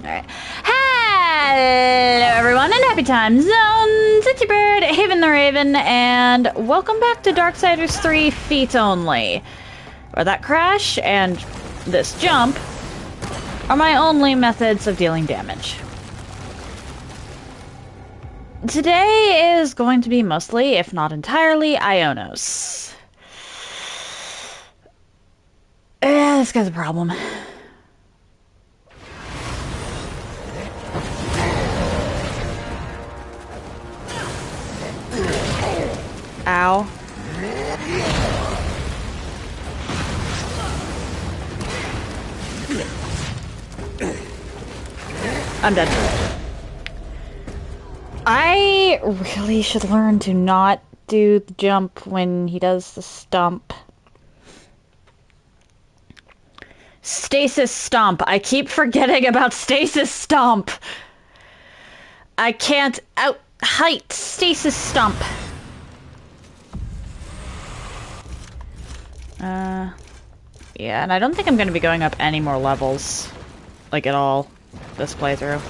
Alright. Hello, everyone, and happy time zones. It's your bird, Haven the Raven, and welcome back to Darksiders 3 Feet Only, where that crash and this jump are my only methods of dealing damage. Today is going to be mostly, if not entirely, Ionos. Yeah, this guy's a problem. Ow. I'm dead. I really should learn to not do the jump when he does the stomp. Stasis stomp. I keep forgetting about stasis stomp. I can't height stasis stomp. Yeah, and I don't think I'm going to be going up any more levels, like at all, this playthrough.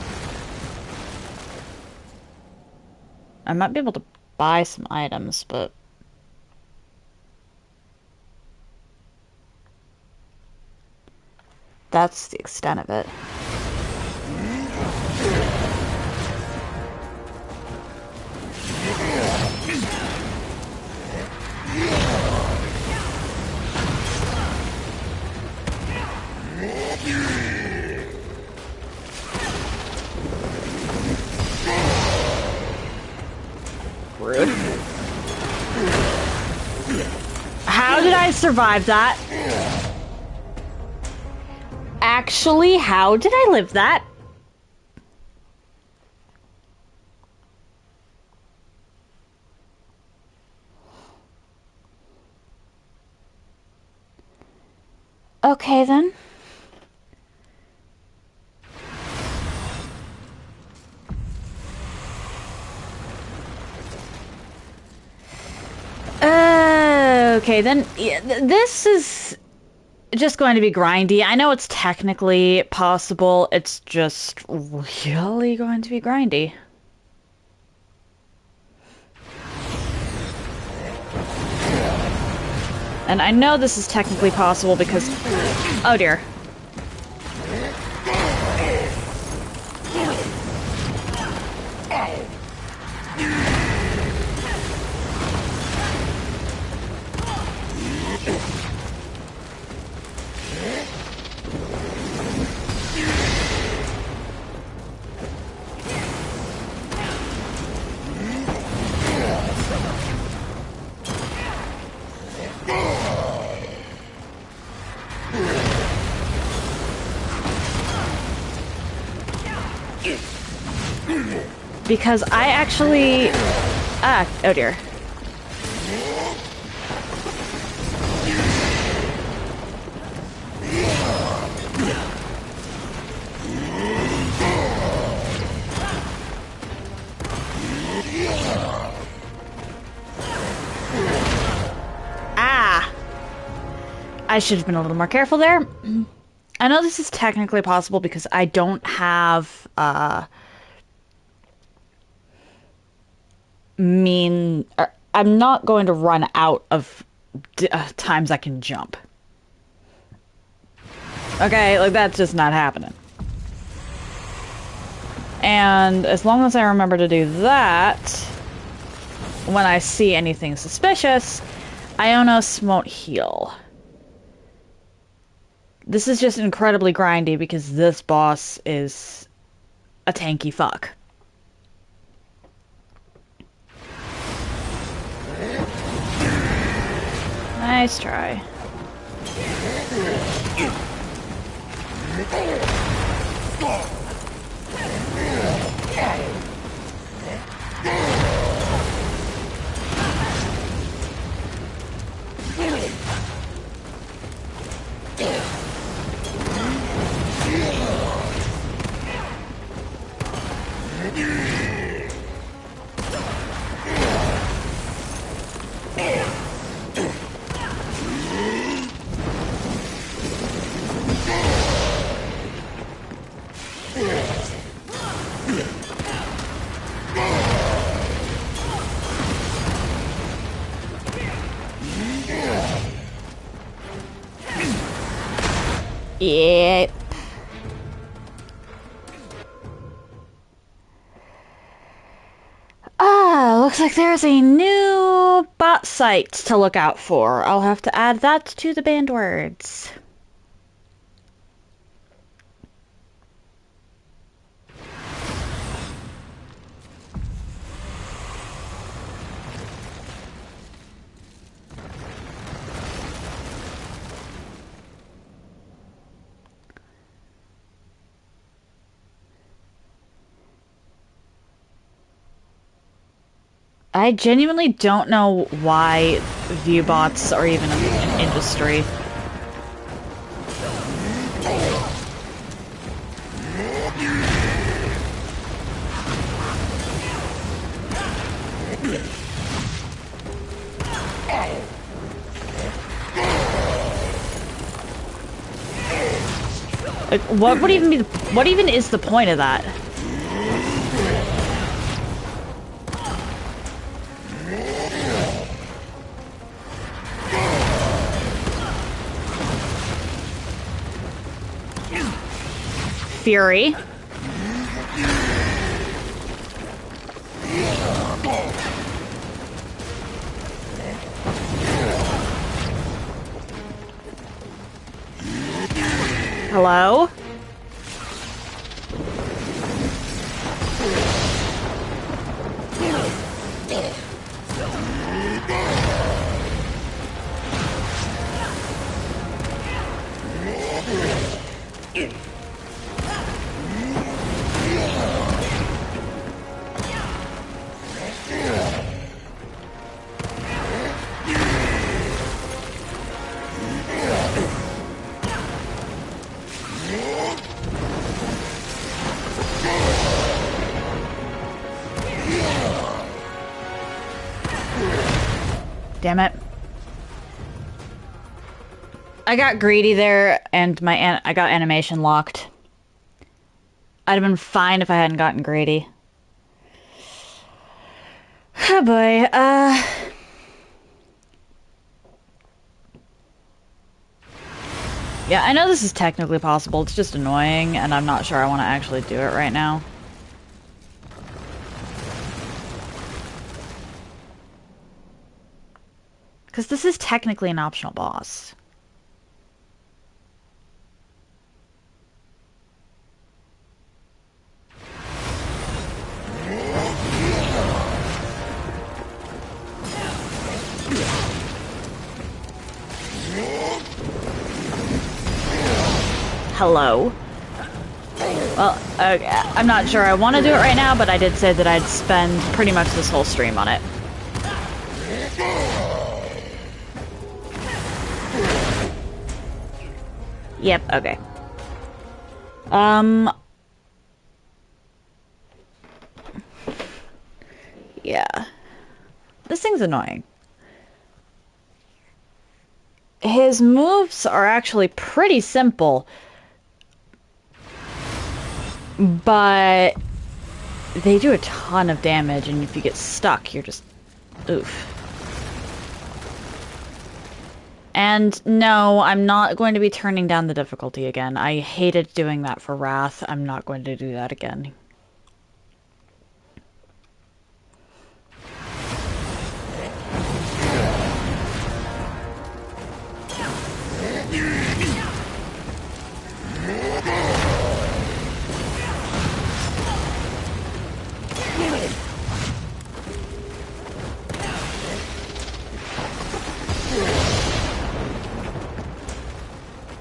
I might be able to buy some items, but... that's the extent of it. Rude. How did I survive that? Actually, how did I live that? Okay, then. Okay, then. Yeah, this is just going to be grindy. I know it's technically possible. It's just really going to be grindy. And I know this is technically possible because... oh dear. Because I actually... oh dear. I should have been a little more careful there. I know this is technically possible because I don't have, I'm not going to run out of times I can jump. Okay, like that's just not happening. And as long as I remember to do that, when I see anything suspicious, Ionos won't heal. This is just incredibly grindy because this boss is a tanky fuck. Nice try. Yep. Ah, looks like there's a new bot site to look out for. I'll have to add that to the banned words. I genuinely don't know why view bots are even an industry. Like, what even is the point of that? Fury. Hello? Damn it. I got greedy there, and I got animation locked. I'd have been fine if I hadn't gotten greedy. Oh boy, yeah, I know this is technically possible, it's just annoying, and I'm not sure I want to actually do it right now. Because this is technically an optional boss. Hello. Well, okay, I'm not sure I want to do it right now, but I did say that I'd spend pretty much this whole stream on it. Yep, okay. Yeah. This thing's annoying. His moves are actually pretty simple, but they do a ton of damage, and if you get stuck, you're just... oof. And no, I'm not going to be turning down the difficulty again. I hated doing that for Wrath. I'm not going to do that again.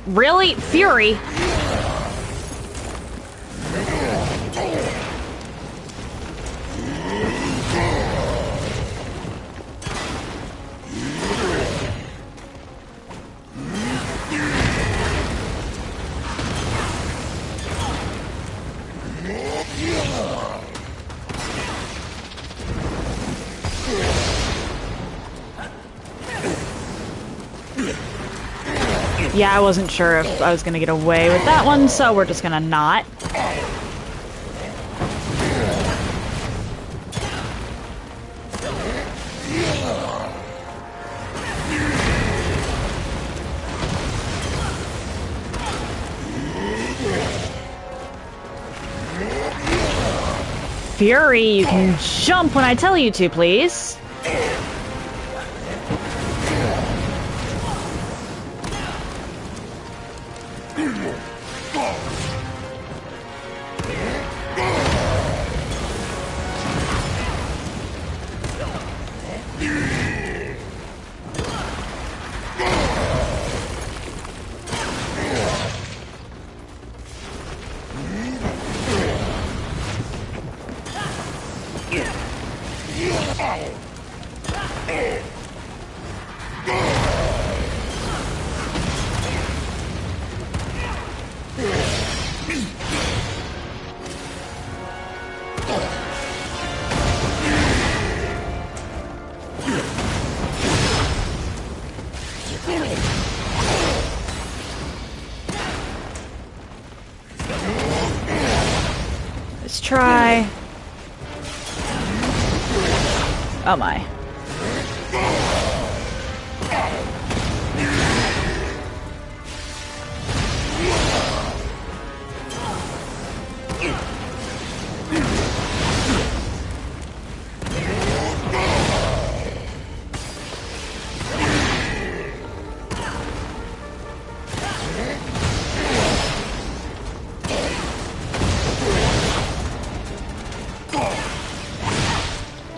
Really? Fury? Yeah, I wasn't sure if I was gonna get away with that one, so we're just gonna not. Fury, you can jump when I tell you to, please. Let's try. Oh my.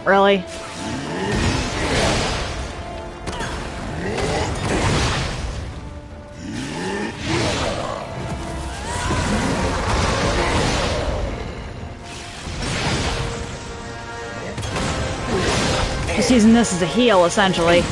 Really? Just using this as a heal, essentially.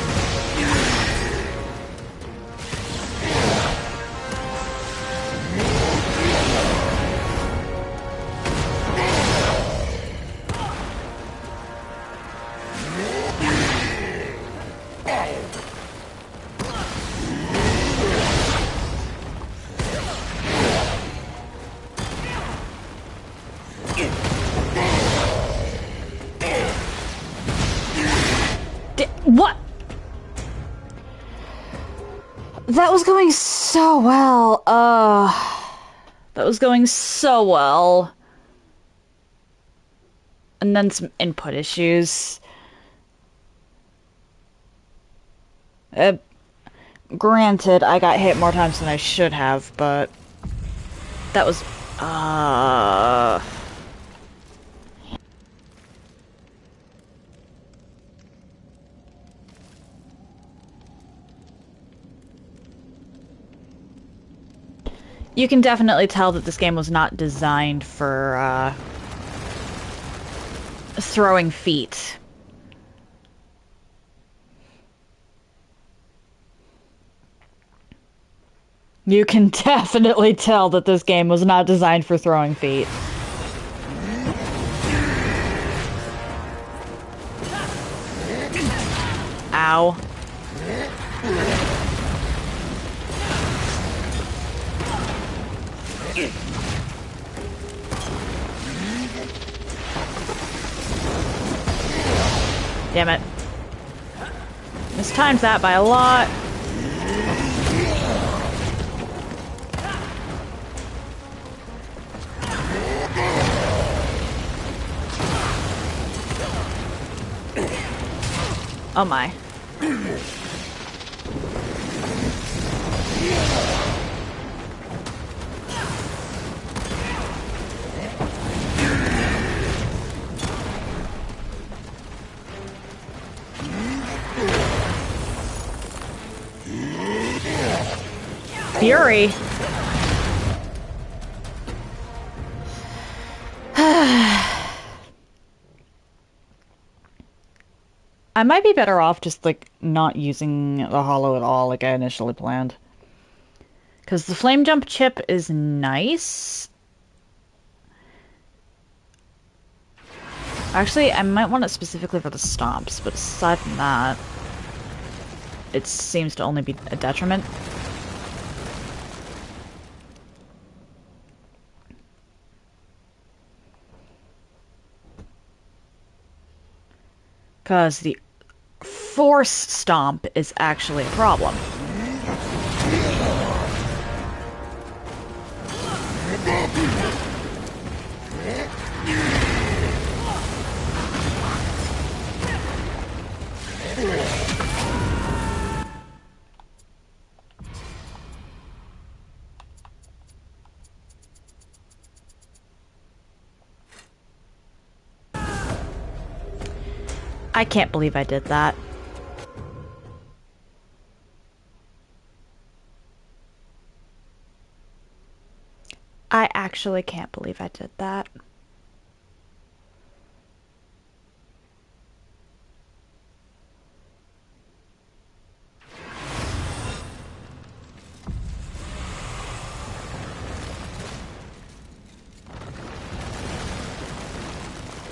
What? That was going so well. That was going so well. And then some input issues. Granted, I got hit more times than I should have, but that was, You can definitely tell that this game was not designed for, throwing feet. You can definitely tell that this game was not designed for throwing feet. Ow. Damn it. Mistimed that by a lot. Oh my. Fury. I might be better off just, like, not using the holo at all like I initially planned. Because the flame jump chip is nice. Actually, I might want it specifically for the stomps, but aside from that, it seems to only be a detriment. Because the force stomp is actually a problem. I can't believe I did that. I actually can't believe I did that.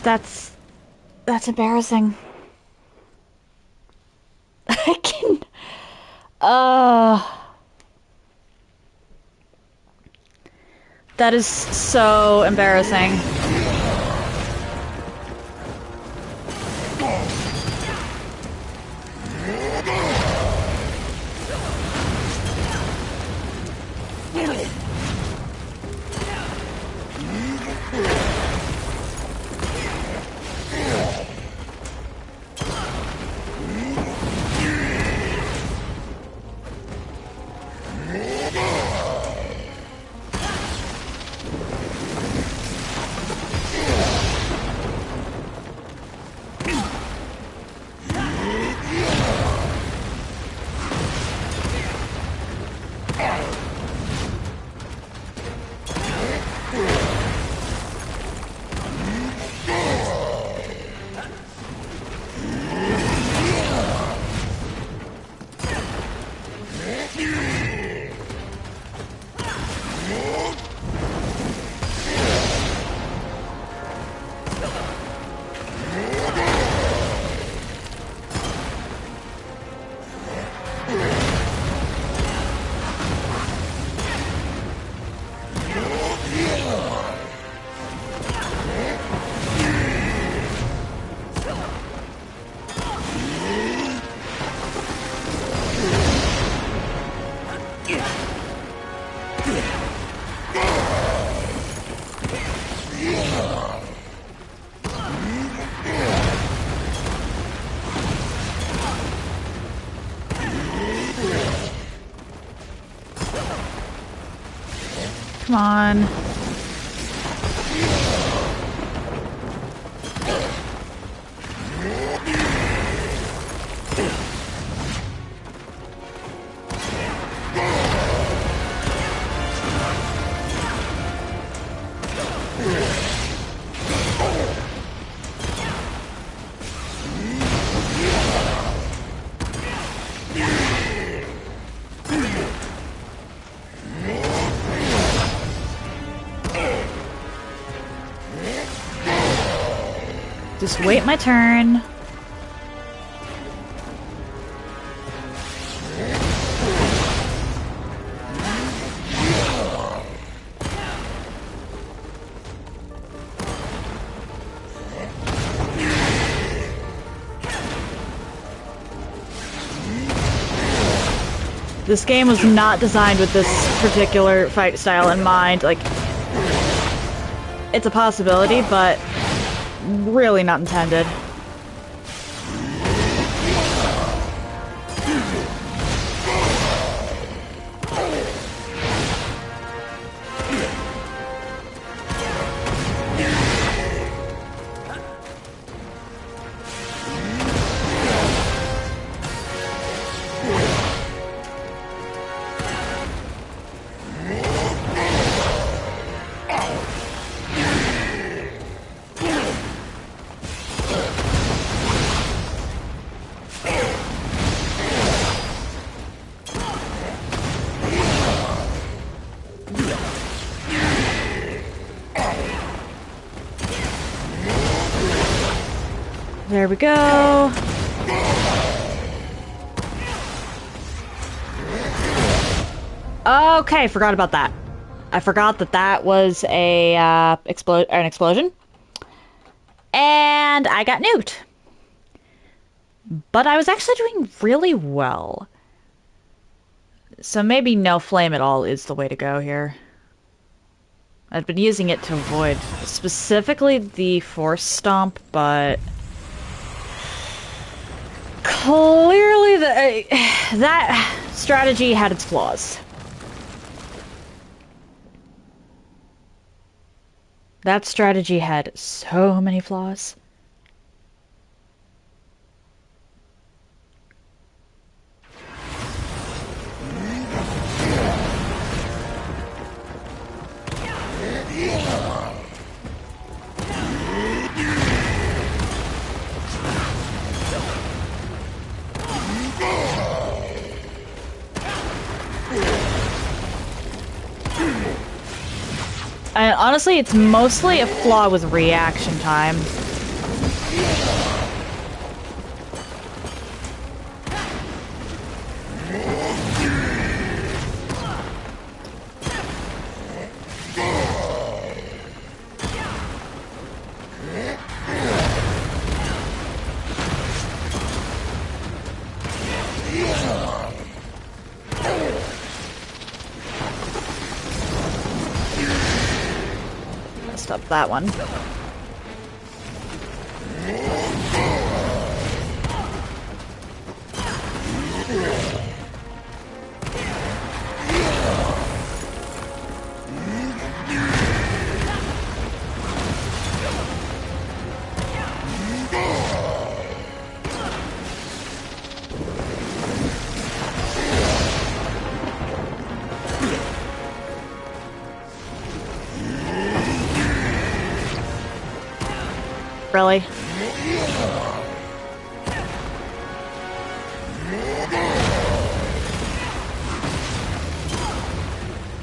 That's embarrassing. I can... That is so embarrassing. Come on. Just wait my turn. This game was not designed with this particular fight style in mind. Like, it's a possibility, but really not intended. There we go. Okay, forgot about that. I forgot that that was a an explosion. And I got nuked. But I was actually doing really well. So maybe no flame at all is the way to go here. I've been using it to avoid specifically the force stomp, but clearly that strategy had its flaws. That strategy had so many flaws. And honestly, it's mostly a flaw with reaction time. Up that one. Really?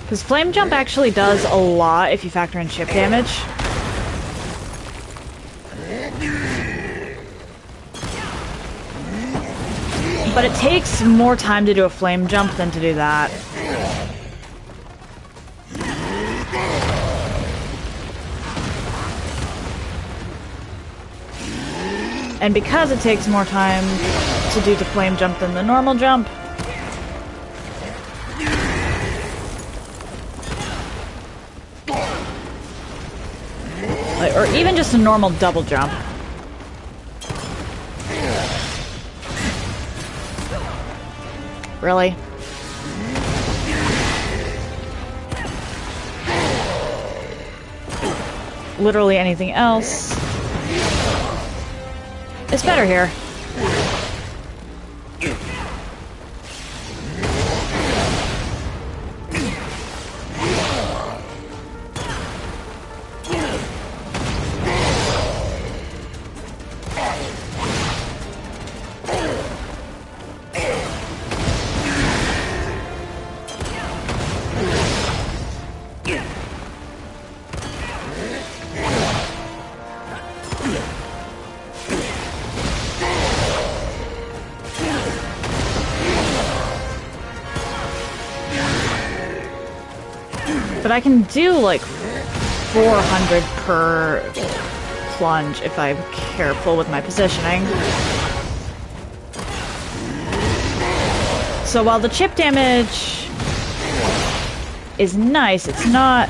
Because flame jump actually does a lot if you factor in chip damage. But it takes more time to do a flame jump than to do that. And because it takes more time to do the flame jump than the normal jump, or even just a normal double jump. Really? Literally anything else. It's better here. But I can do like 400 per plunge if I'm careful with my positioning. So while the chip damage is nice, it's not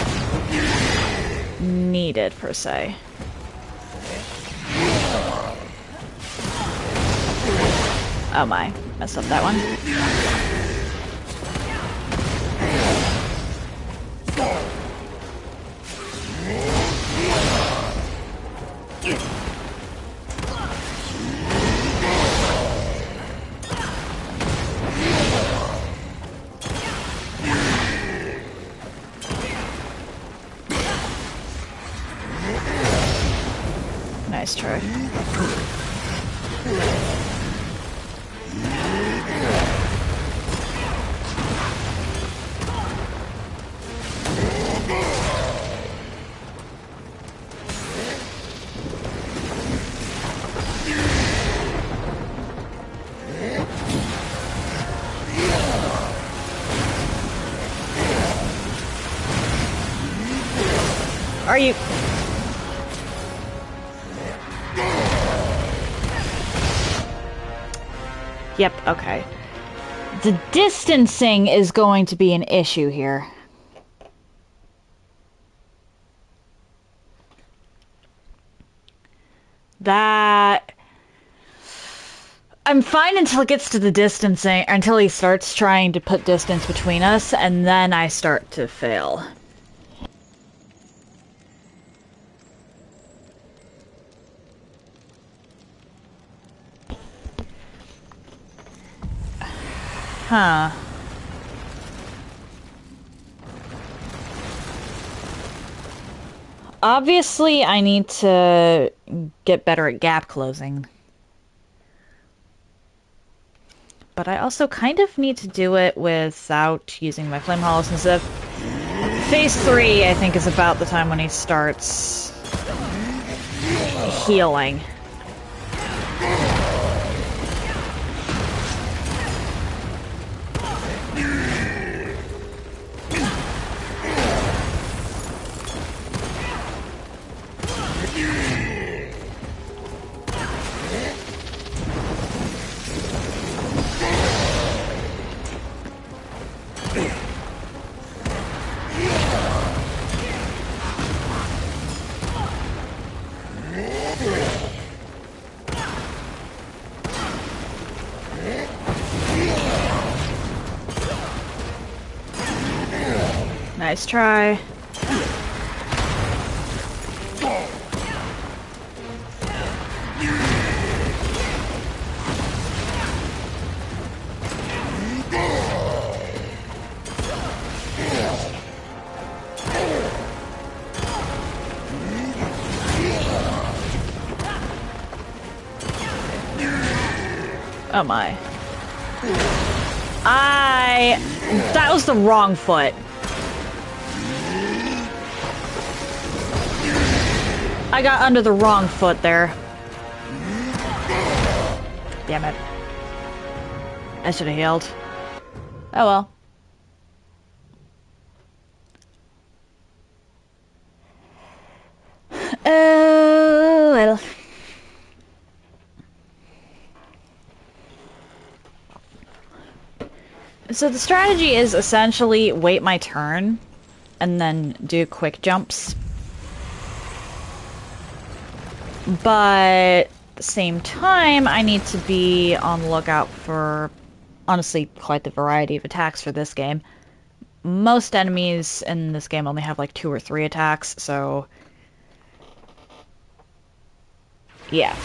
needed per se. Oh my, messed up that one. Nice try. Are you... Yep, okay. The distancing is going to be an issue here. That... I'm fine until it gets to the distancing, until he starts trying to put distance between us, and then I start to fail. Huh. Obviously, I need to get better at gap closing. But I also kind of need to do it without using my flame hollows and stuff. Phase 3, I think, is about the time when he starts healing. Nice try. Oh my. That was the wrong foot. I got under the wrong foot there. Damn it. I should have healed. Oh well. Oh well. So the strategy is essentially wait my turn and then do quick jumps. But at the same time, I need to be on the lookout for, honestly, quite the variety of attacks for this game. Most enemies in this game only have like 2 or 3 attacks, so yeah.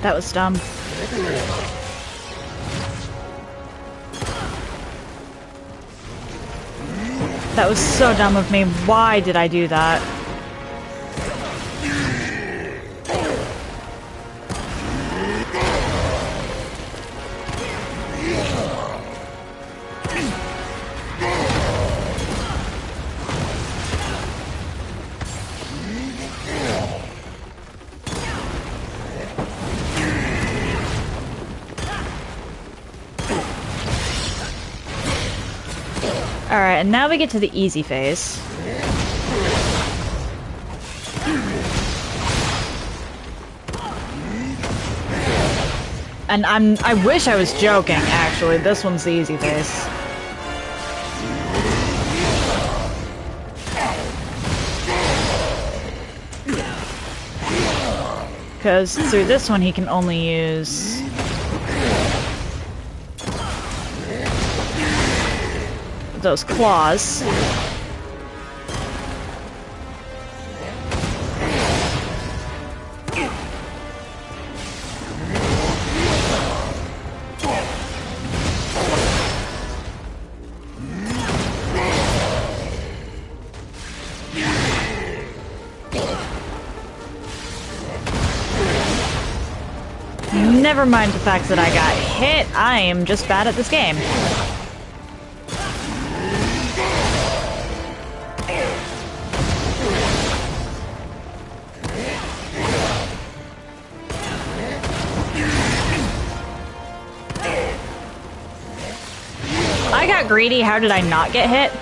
That was dumb. That was so dumb of me. Why did I do that? Alright, and now we get to the easy phase. And I wish I was joking, actually. This one's the easy phase. Because through this one he can only use those claws. Never mind the fact that I got hit. I am just bad at this game. I got greedy. How did I not get hit?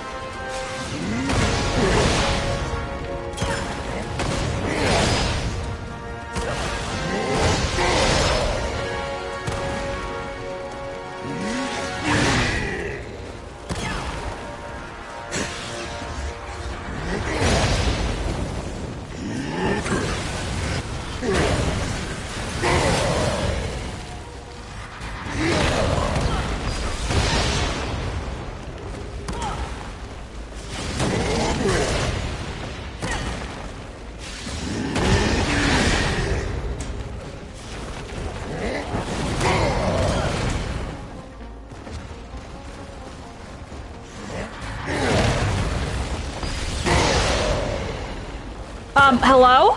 Hello?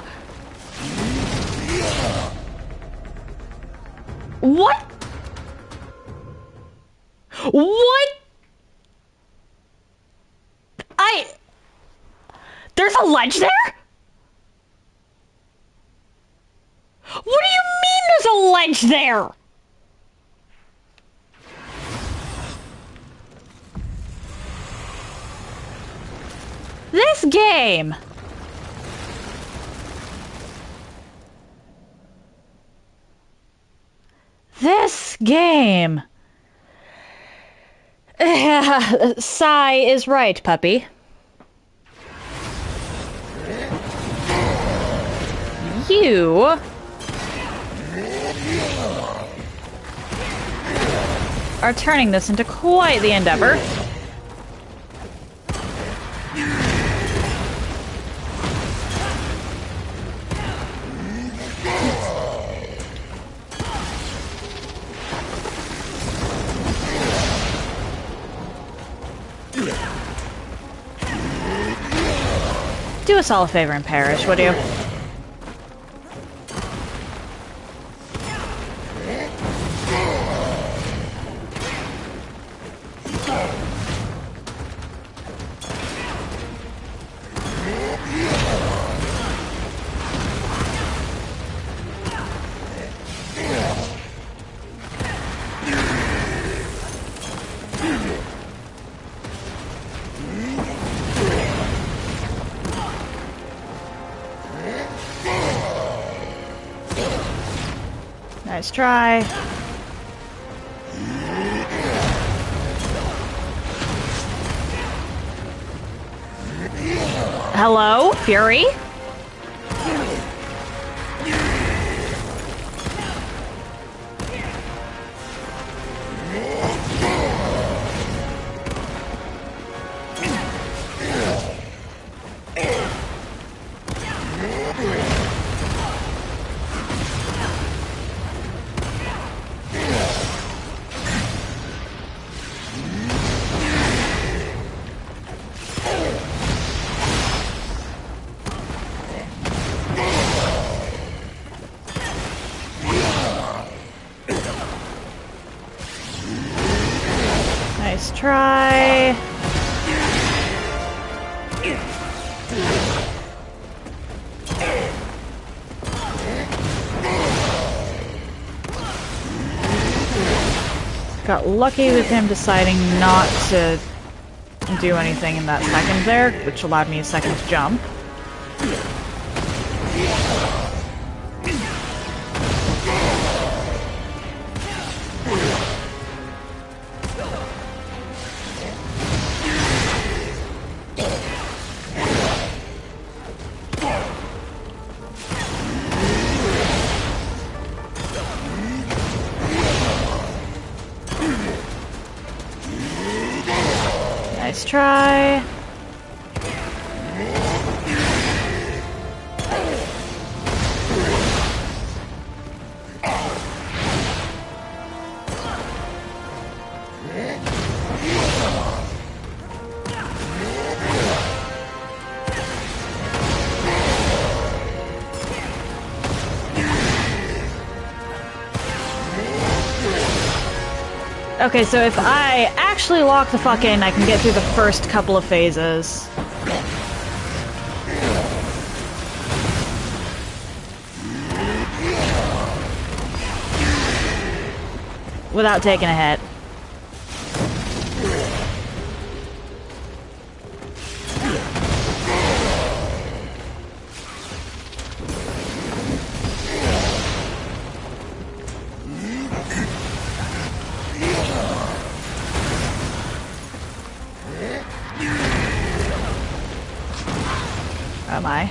What? What? There's a ledge there? What do you mean there's a ledge there? This game. This game. Sigh is right, puppy. You are turning this into quite the endeavor. Do us all a favor and perish, would you? Nice try. Hello, Fury? Nice try. Got lucky with him deciding not to do anything in that second there, which allowed me a second to jump. Nice try. Okay, so if I actually lock the fuck in, I can get through the first couple of phases. Without taking a hit. Am I?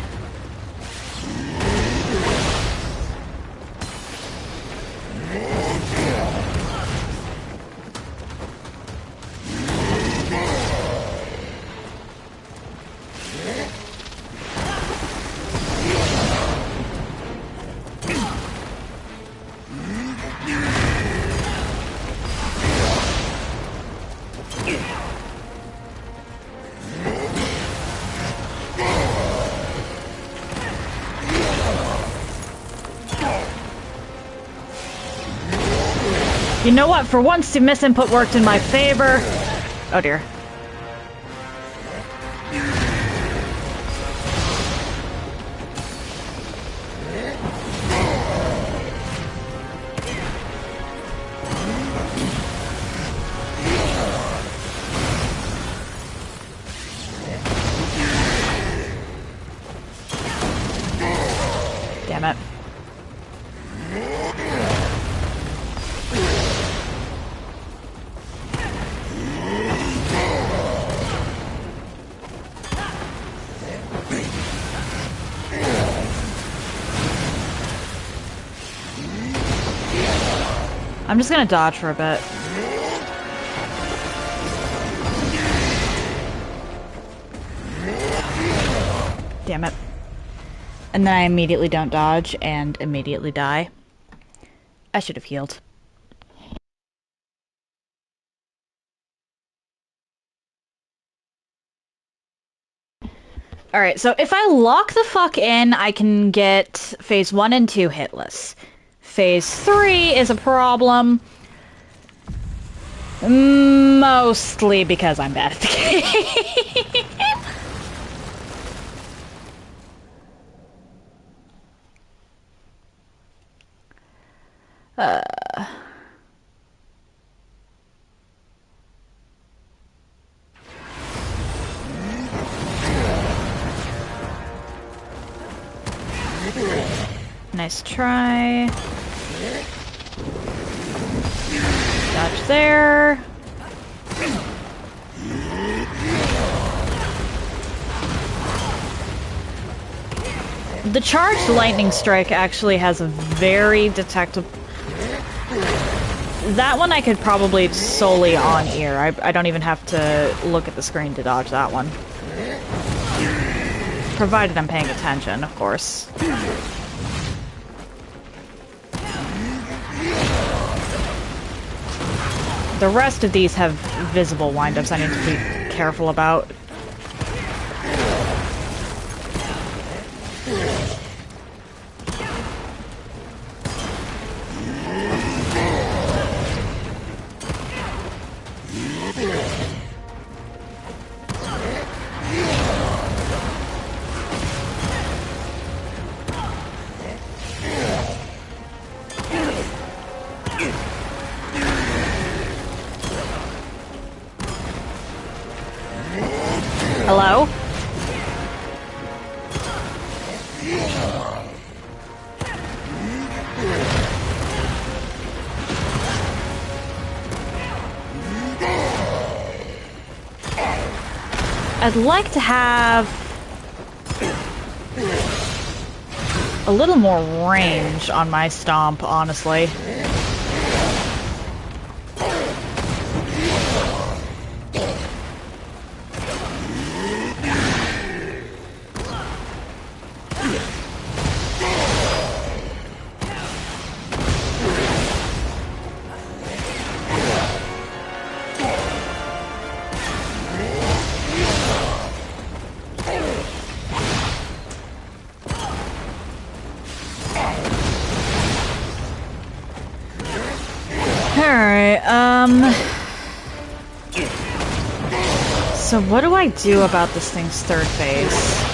You know what? For once, the misinput worked in my favor. Oh dear. Damn it. I'm just gonna dodge for a bit. Damn it. And then I immediately don't dodge and immediately die. I should have healed. Alright, so if I lock the fuck in, I can get phase 1 and 2 hitless. Phase 3 is a problem. Mostly because I'm bad at the game. Nice try. Dodge there. The charged lightning strike actually has a very detectable... That one I could probably solely on ear. I don't even have to look at the screen to dodge that one. Provided I'm paying attention, of course. The rest of these have visible windups I need to be careful about. Hello? I'd like to have a little more range on my stomp, honestly. So what do I do about this thing's third phase?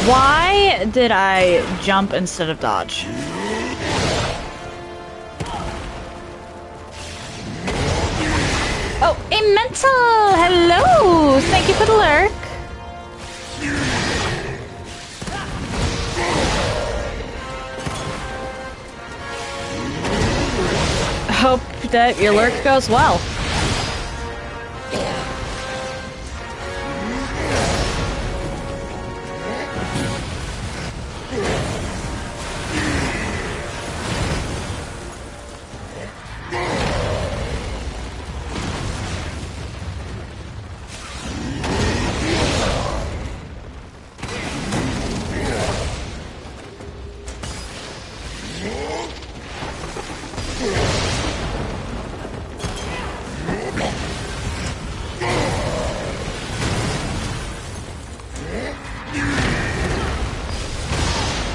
Why did I jump instead of dodge? Oh, a mental! Hello! Thank you for the lurk. Hope that your lurk goes well.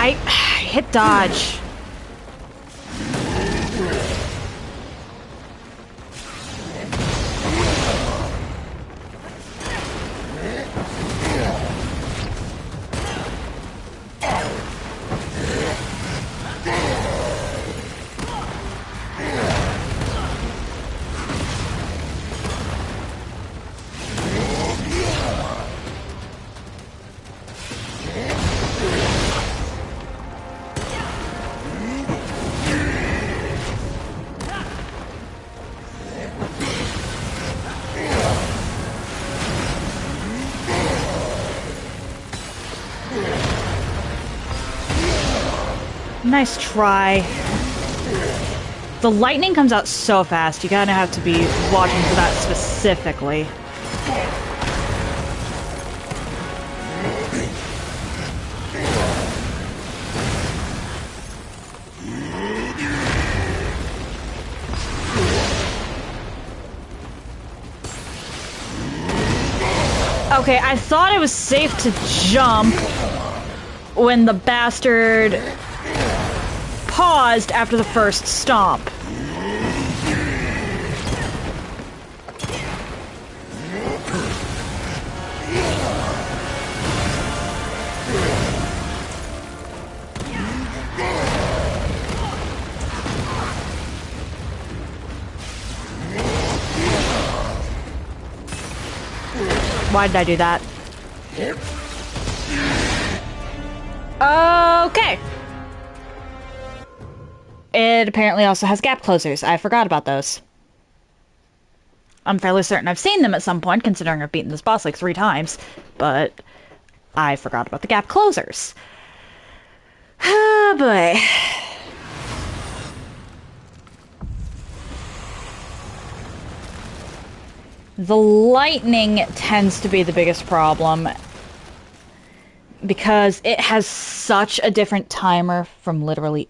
I hit dodge. Nice try. The lightning comes out so fast, you gotta have to be watching for that specifically. Okay, I thought it was safe to jump when the bastard paused after the first stomp. Why did I do that? Okay. It apparently also has gap closers. I forgot about those. I'm fairly certain I've seen them at some point, considering I've beaten this boss like 3 times, but I forgot about the gap closers. Oh boy. The lightning tends to be the biggest problem, because it has such a different timer from literally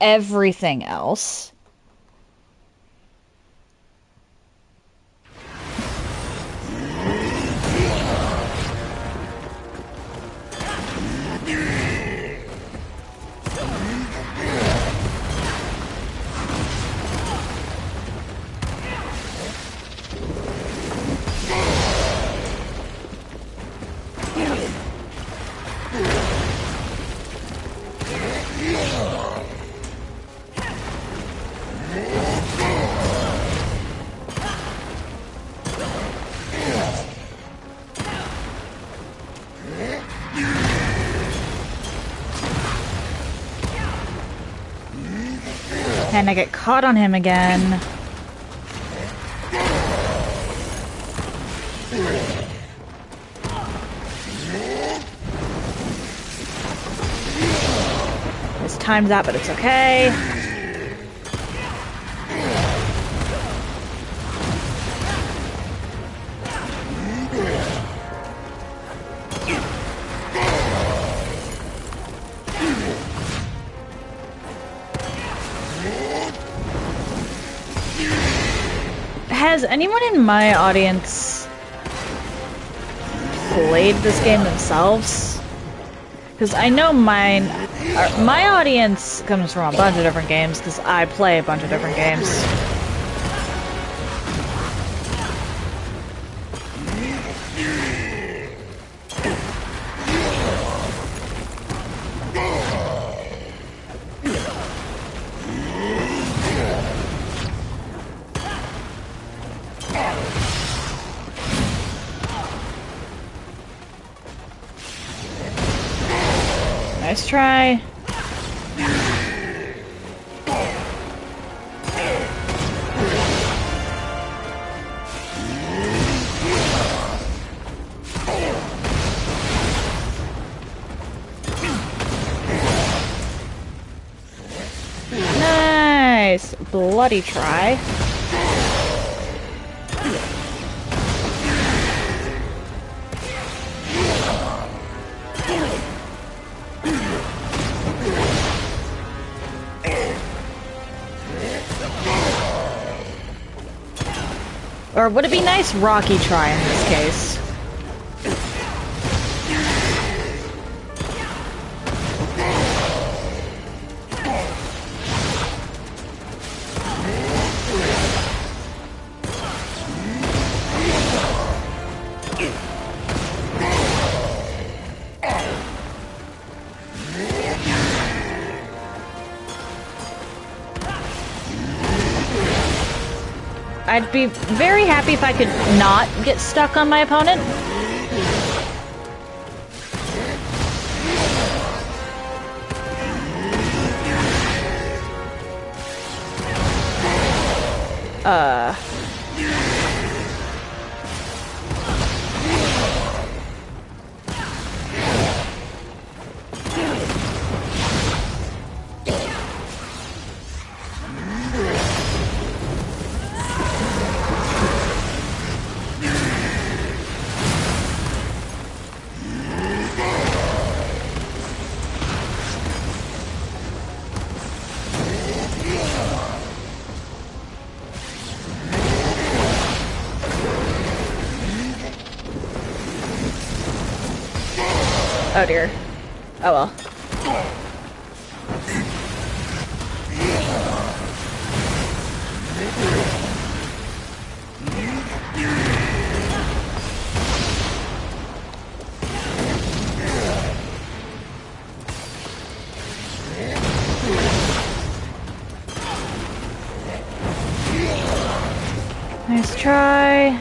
everything else. And I get caught on him again. His time's out, but it's okay. Has anyone in my audience played this game themselves? Because I know my audience comes from a bunch of different games, because I play a bunch of different games. Nice try. Nice. Bloody try. Or would it be nice rocky try in this case? I'd be very happy if I could not get stuck on my opponent. Oh dear. Oh well. Nice try.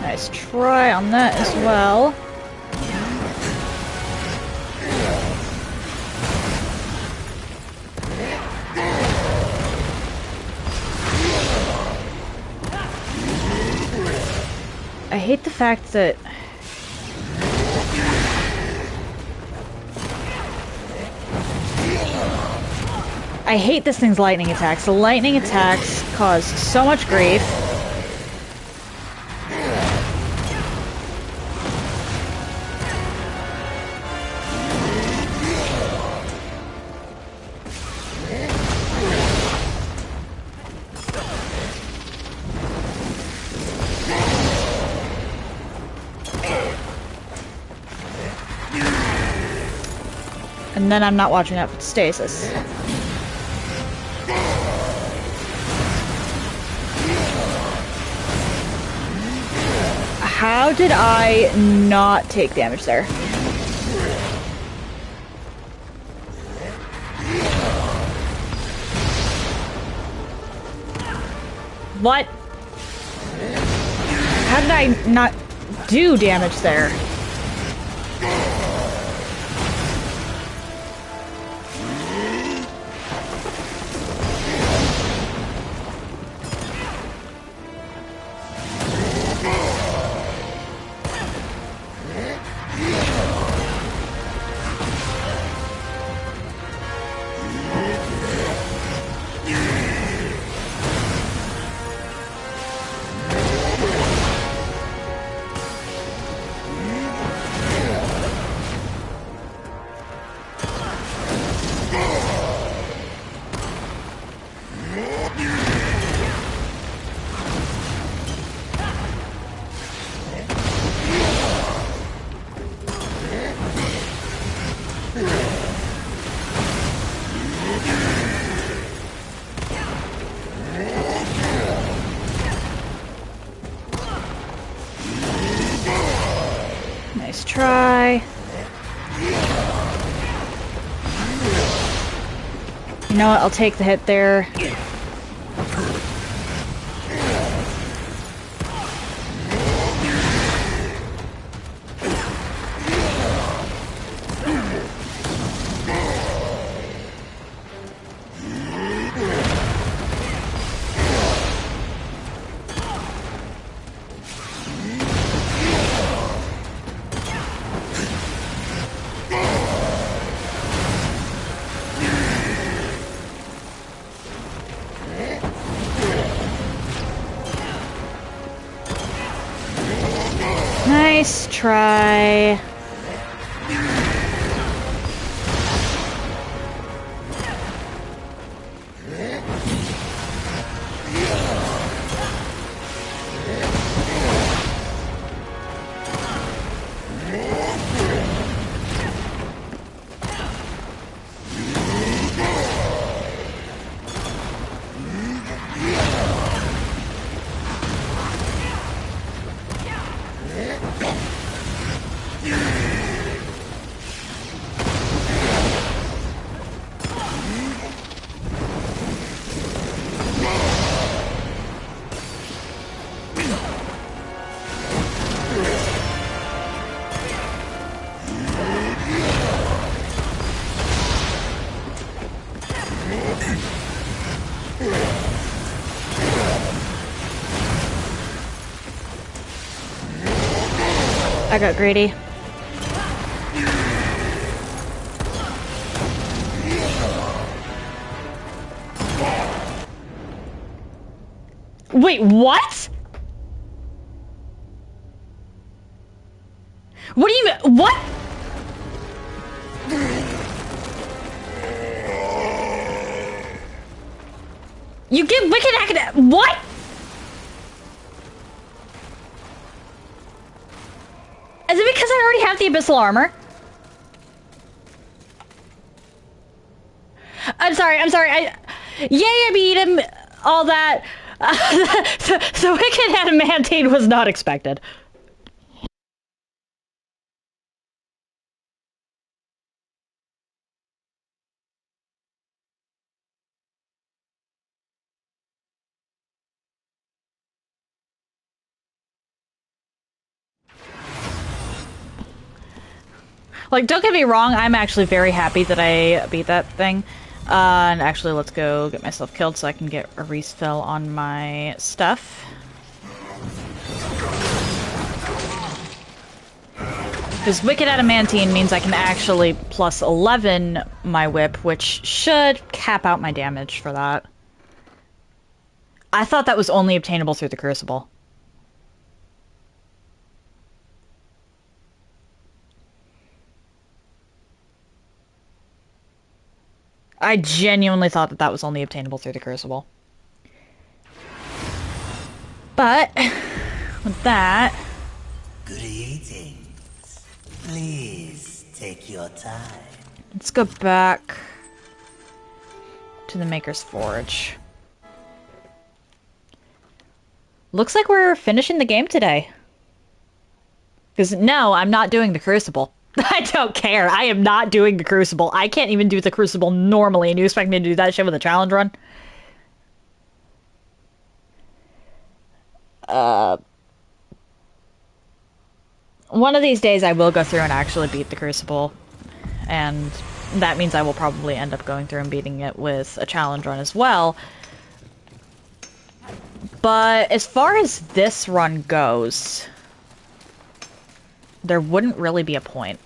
Nice try on that as well. I hate the fact that I hate this thing's lightning attacks. The lightning attacks cause so much grief. And then I'm not watching out for stasis. How did I not take damage there? What? How did I not do damage there? Nice try. You know what? I'll take the hit there. Nice try. I got greedy. Wait, what? What do you mean? What? You get wicked academic. What? Is it because I already have the abyssal armor? I'm sorry. Yay, I beat him. All that. The wicked adamantine was not expected. Like, don't get me wrong, I'm actually very happy that I beat that thing. And actually, let's go get myself killed so I can get a refill on my stuff. Because Wicked Adamantine means I can actually plus 11 my whip, which should cap out my damage for that. I thought that was only obtainable through the Crucible. I genuinely thought that that was only obtainable through the Crucible. But, with that... Greetings. Please take your time. Let's go back to the Maker's Forge. Looks like we're finishing the game today. Because, no, I'm not doing the Crucible. I don't care. I am not doing the Crucible. I can't even do the Crucible normally, and you expect me to do that shit with a challenge run? One of these days I will go through and actually beat the Crucible. And that means I will probably end up going through and beating it with a challenge run as well. But as far as this run goes... there wouldn't really be a point.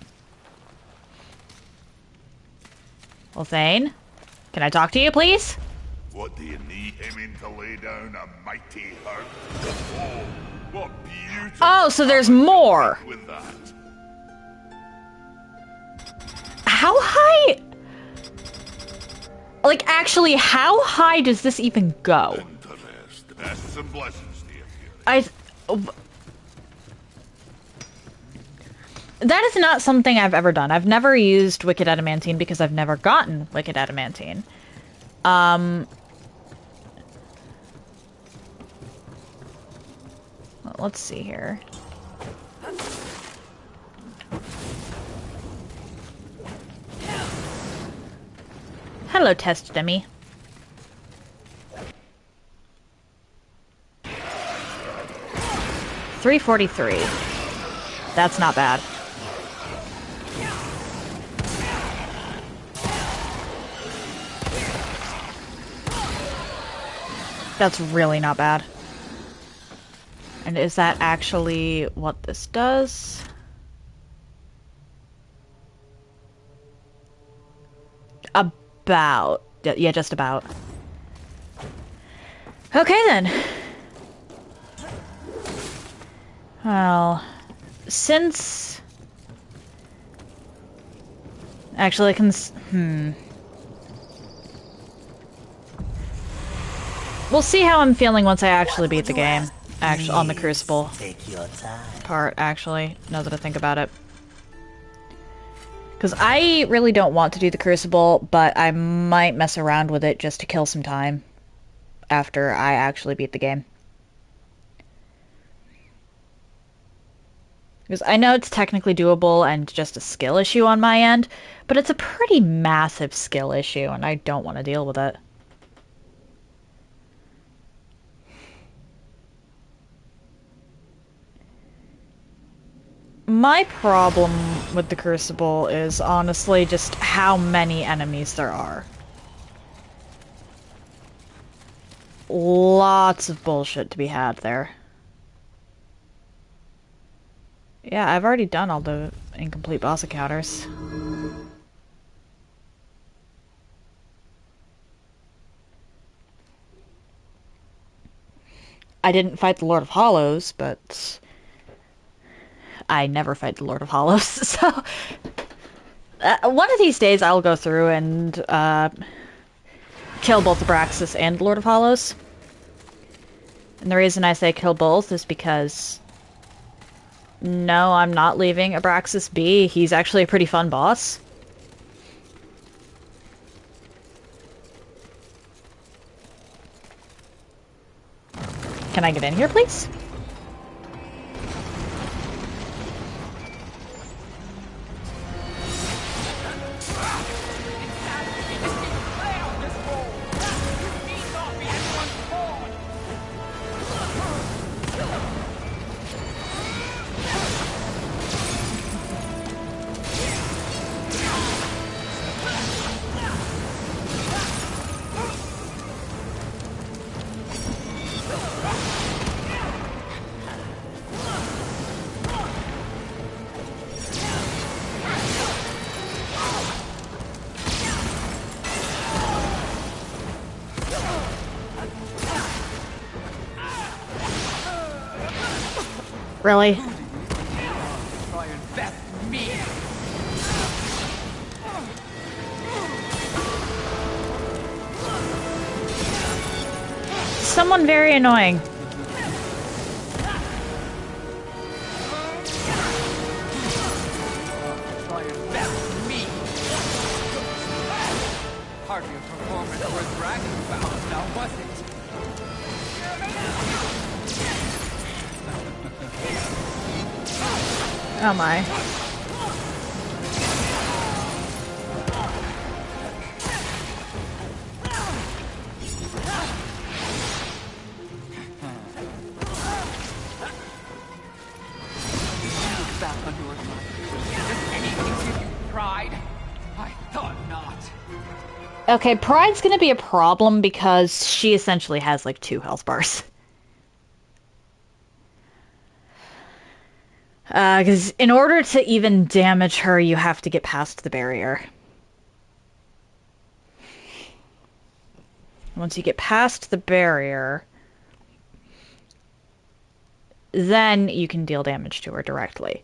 Well, Thane, can I talk to you, please? What do you need him in to lay down a mighty hurt? Oh, what beautiful... Oh, so there's more! ...with that. How high... like, actually, how high does this even go? Interest. Bests and blessings, dear Fury. That is not something I've ever done. I've never used Wicked Adamantine because I've never gotten Wicked Adamantine. Let's see here. Hello, test dummy. $343. That's not bad. That's really not bad. And is that actually what this does? About. Yeah, just about. Okay, then. Well, since... Actually, I can... We'll see how I'm feeling once I actually beat the game. Actually, on the Crucible Take your time. part, actually, now that I think about it. Because I really don't want to do the Crucible, but I might mess around with it just to kill some time after I actually beat the game. Because I know it's technically doable and just a skill issue on my end, but it's a pretty massive skill issue, and I don't want to deal with it. My problem with the Crucible is honestly just how many enemies there are. Lots of bullshit to be had there. Yeah, I've already done all the incomplete boss encounters. I didn't fight the Lord of Hollows, but... I never fight the Lord of Hollows, so... one of these days I'll go through and, kill both Abraxas and Lord of Hollows. And the reason I say kill both is because... No, I'm not leaving Abraxas be. He's actually a pretty fun boss. Can I get in here, please? Really? Someone very annoying. Hardly a performance worth bragging about, now was it? Oh my. Back under my Does anything give you pride? I thought not. Okay, Pride's gonna be a problem because she essentially has like 2 health bars. Because in order to even damage her, you have to get past the barrier. Once you get past the barrier, then you can deal damage to her directly.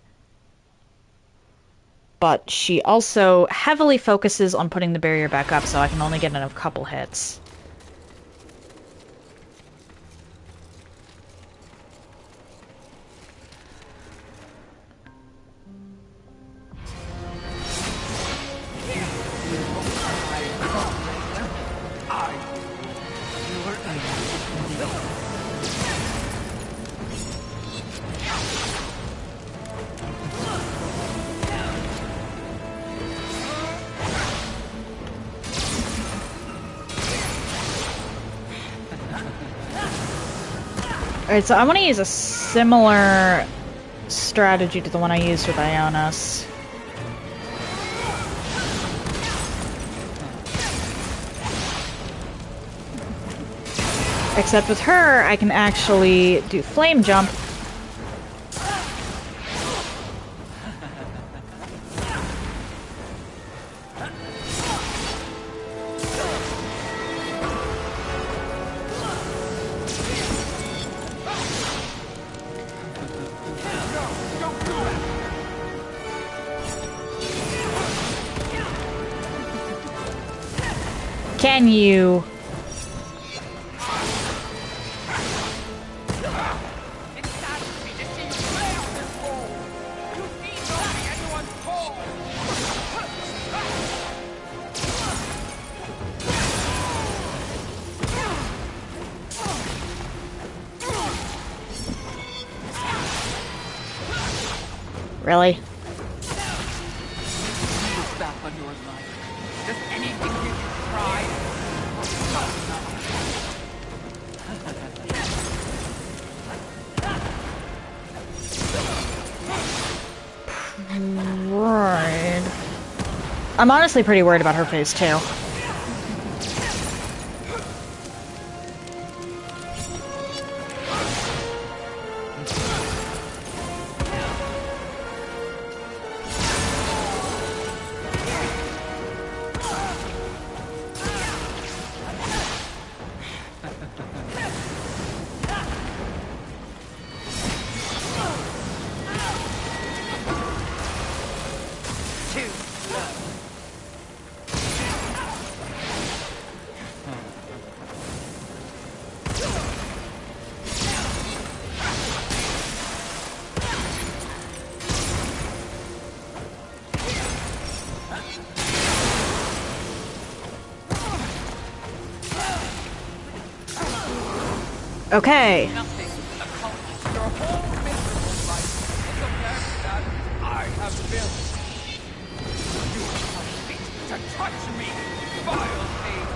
But she also heavily focuses on putting the barrier back up, so I can only get in a couple hits. Alright, so I want to use a similar strategy to the one I used with Ionis. Except with her, I can actually do flame jump. Can you? Really? Back on your life. Does anything give you pride? Right. I'm honestly pretty worried about her phase 2. Okay. Nothing accomplished your whole miserable life is a mess that I have built. You are fit to touch me, vile thing.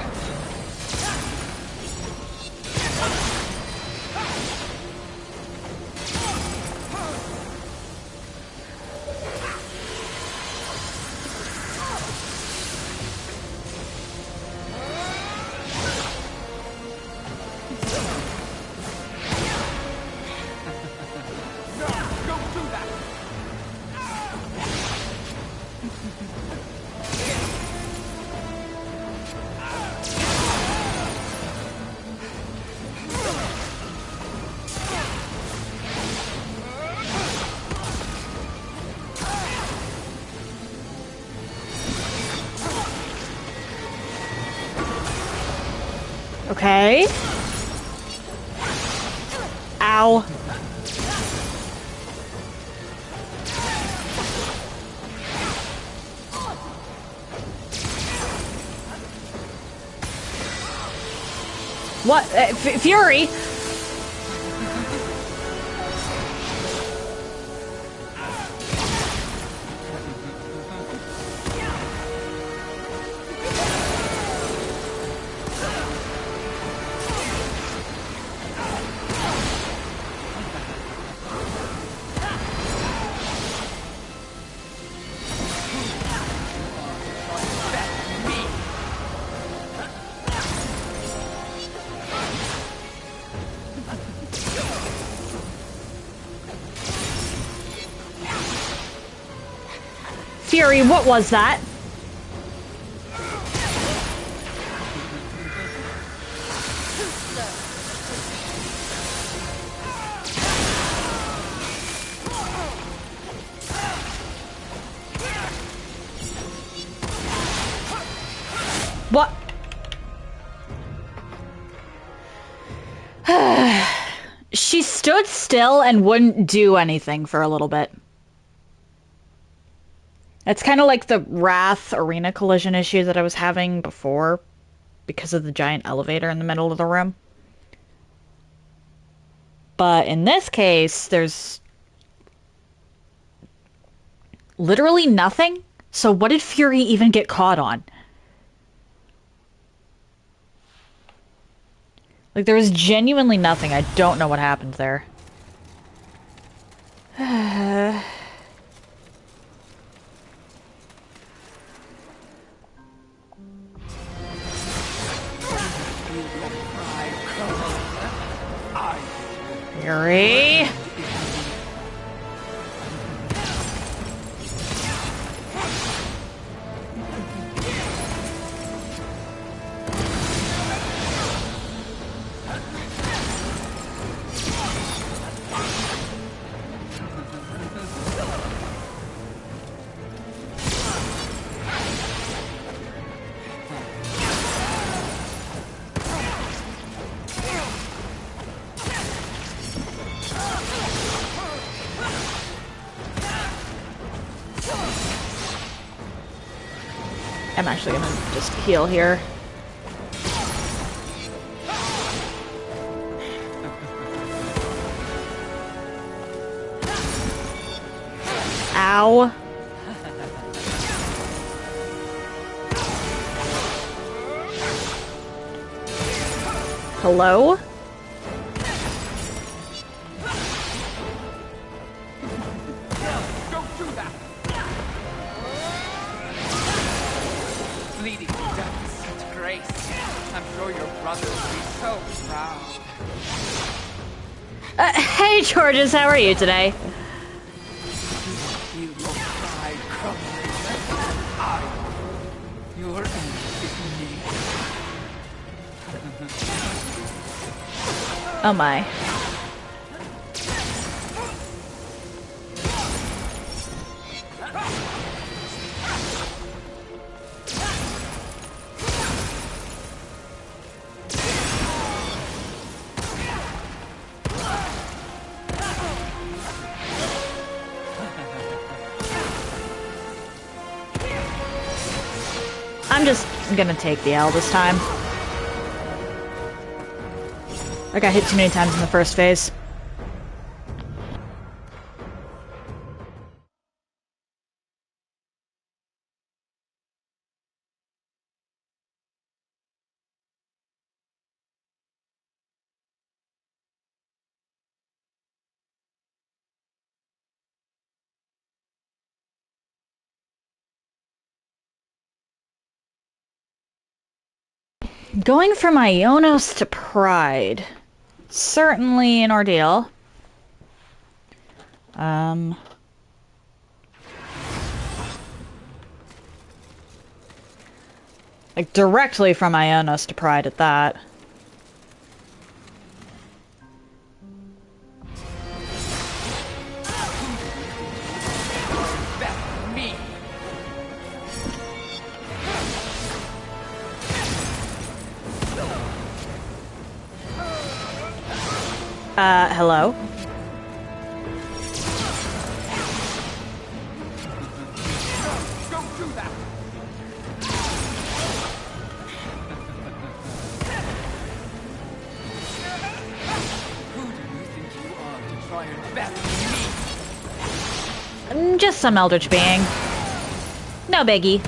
Okay. Ow. What? Fury? Fury, what was that? What? She stood still and wouldn't do anything for a little bit. It's kind of like the Wrath arena collision issue that I was having before because of the giant elevator in the middle of the room. But in this case, there's literally nothing. So what did Fury even get caught on? Like, there was genuinely nothing. I don't know what happened there. Fury. I'm actually gonna just heal here. Ow. Hello? Don't do that! Bleeding to death with such grace. I'm sure your brother will be so proud. Hey, Georges, how are you today? You will cry crumbling. Your end is me. Oh my. I'm just gonna take the L this time. I got hit too many times in the first phase. Going from Ionos to Pride. Certainly an ordeal. Like, directly from Ionos to Pride at that. That's me. Hello? Don't do that. Who do you think you are to try and best me? Just some eldritch being. No biggie.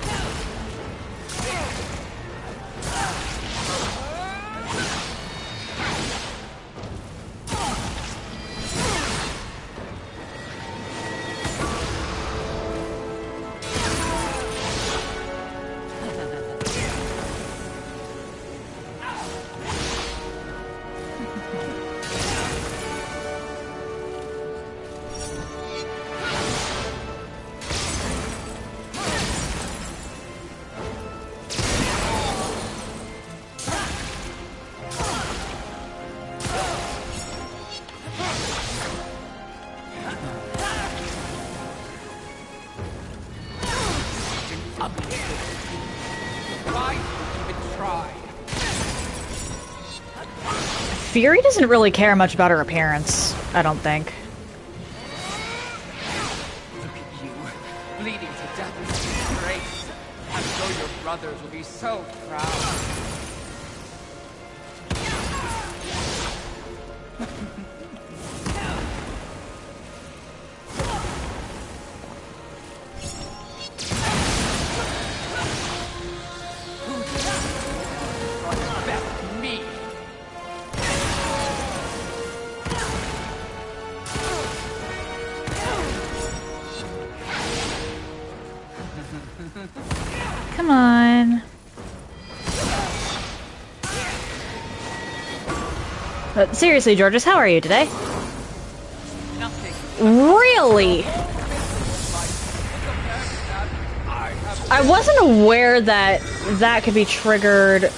Why even try? Fury doesn't really care much about her appearance, I don't think. Look at you, bleeding to death with disgrace. I'm sure your brothers will be so proud. Best me. Come on. But seriously, Georges, how are you today? Nothing. Really? I wasn't aware that that could be triggered.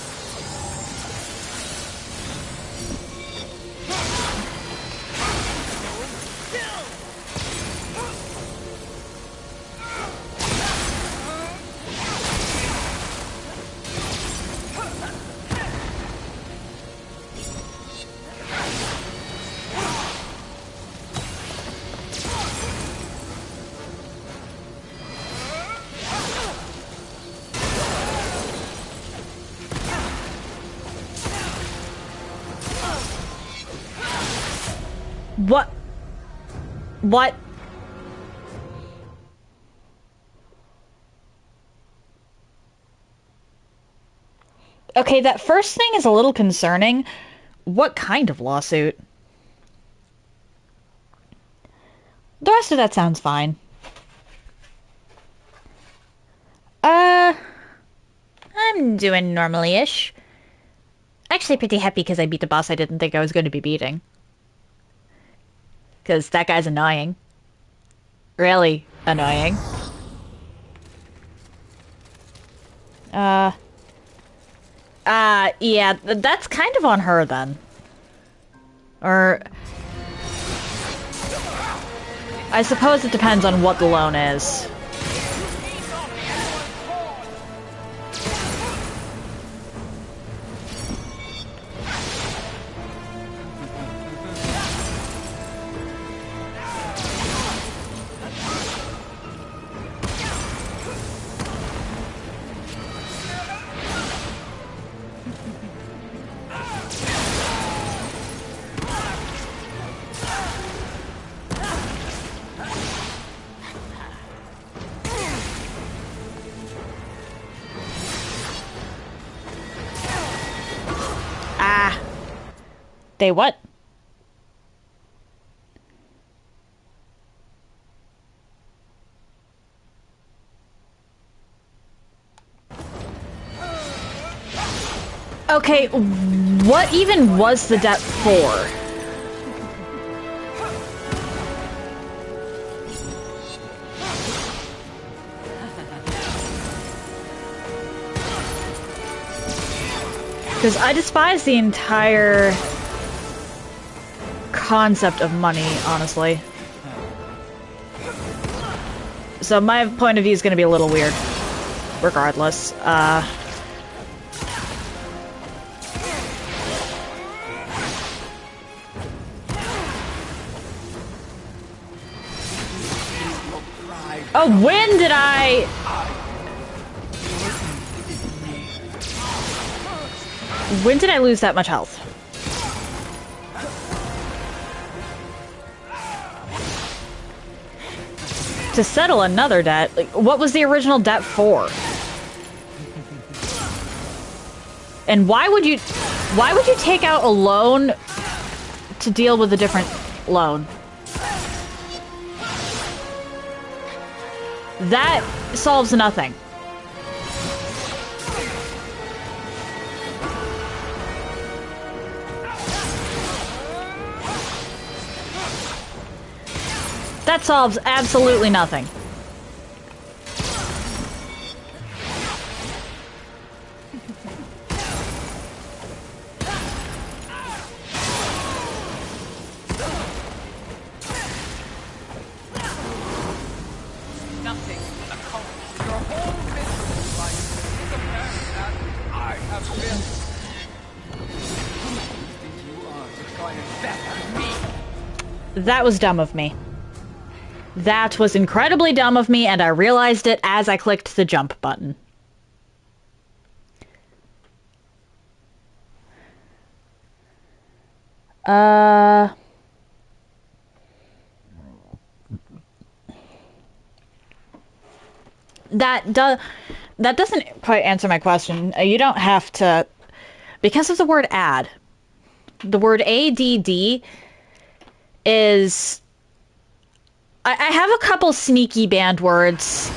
What? What? Okay, that first thing is a little concerning. What kind of lawsuit? The rest of that sounds fine. I'm doing normally-ish. Actually pretty happy because I beat the boss I didn't think I was going to be beating. Because that guy's annoying. Really annoying. Yeah, that's kind of on her then. Or... I suppose it depends on what the loan is. They what? Okay, what even was the debt for? Because I despise the entire concept of money, honestly. So my point of view is going to be a little weird, regardless. Oh, when did I... When did I lose that much health? To settle another debt? Like, what was the original debt for? And why would you take out a loan to deal with a different loan? That solves nothing. That solves absolutely nothing. Nothing accomplished. Your whole miserable life is apparent that I have failed. Who do you think you are to try and better me? That was dumb of me. That was incredibly dumb of me, and I realized it as I clicked the jump button. That doesn't quite answer my question. You don't have to... Because of the word add. The word ADD is... I have a couple sneaky banned words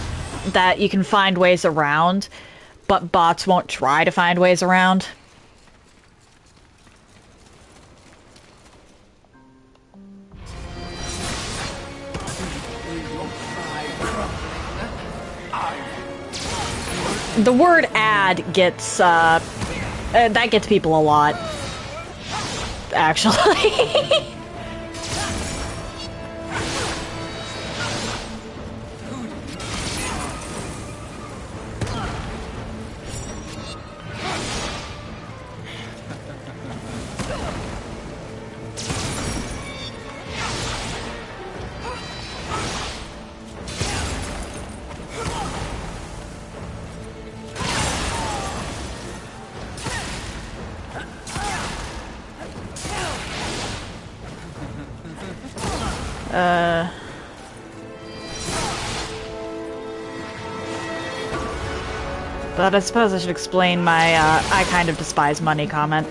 that you can find ways around, but bots won't try to find ways around. The word ad gets, that gets people a lot. Actually. But I suppose I should explain my, I kind of despise money comment.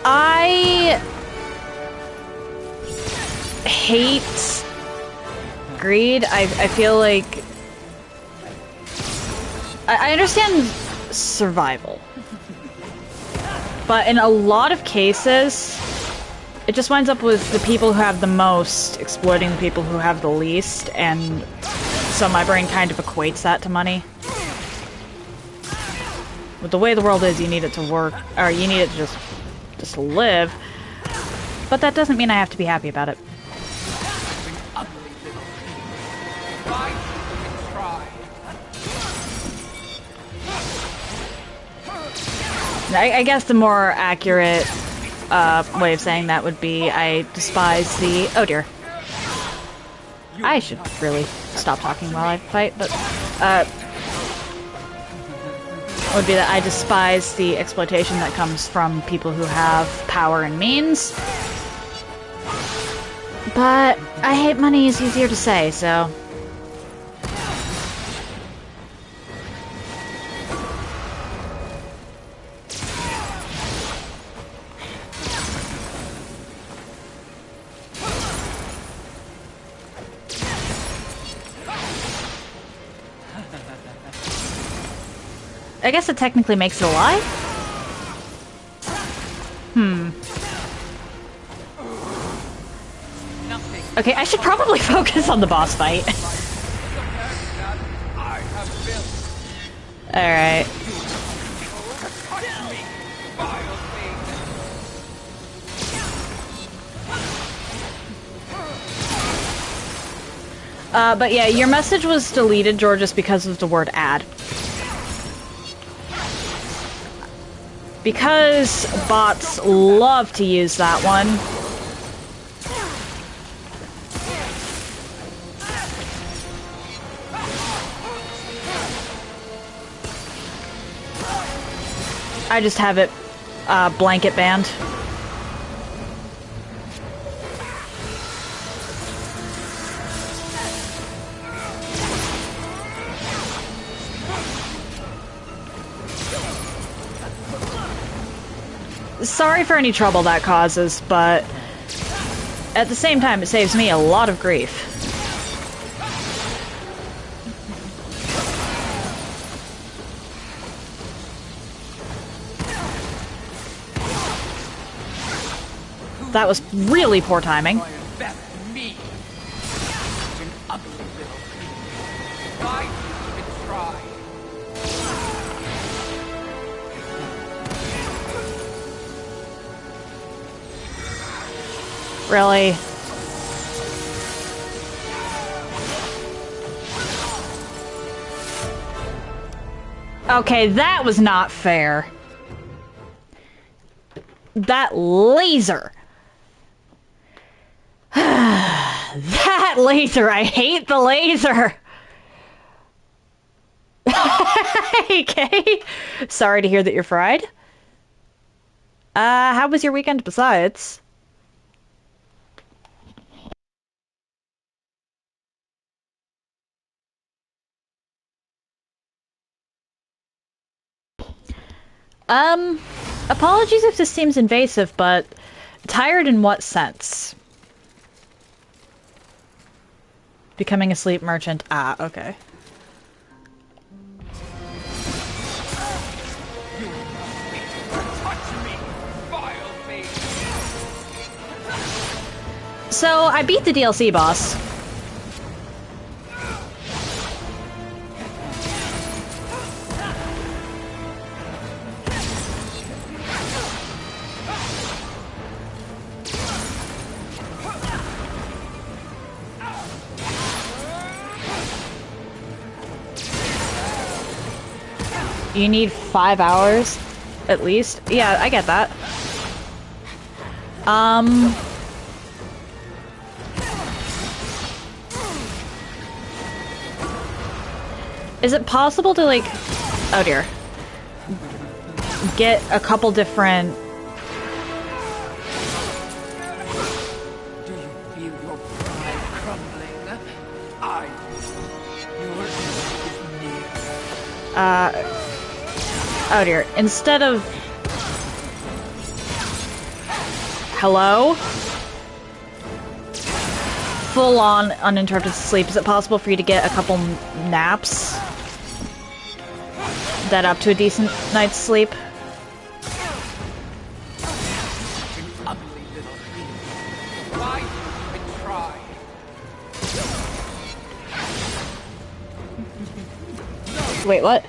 I hate greed. I feel like... I understand survival. But in a lot of cases, it just winds up with the people who have the most exploiting the people who have the least, and so my brain kind of equates that to money. With the way the world is, you need it to work, or you need it to just live. But that doesn't mean I have to be happy about it. I guess the more accurate way of saying that would be I despise the... Oh dear. I should really stop talking while I fight, but... would be that I despise the exploitation that comes from people who have power and means. But I hate money is easier to say, so... I guess it technically makes it alive? Okay, I should probably focus on the boss fight. Alright. But yeah, your message was deleted, George, because of the word ad. Because bots love to use that one. I just have it blanket banned. Sorry for any trouble that causes, but at the same time, it saves me a lot of grief. That was really poor timing. Really? Okay, that was not fair. That laser. That laser, I hate the laser. Okay. Sorry to hear that you're fried. How was your weekend besides? Apologies if this seems invasive, but tired in what sense? Becoming a sleep merchant. Ah, okay. So, I beat the DLC boss. You need 5 hours, at least. Yeah, I get that. Is it possible to, like... Oh dear. Get a couple different... Do you feel your pride crumbling? Your end is near. Oh dear. Instead of... Hello? Full on uninterrupted sleep. Is it possible for you to get a couple naps? That up to a decent night's sleep? Ugly little thing. Why do you even try? Wait, what?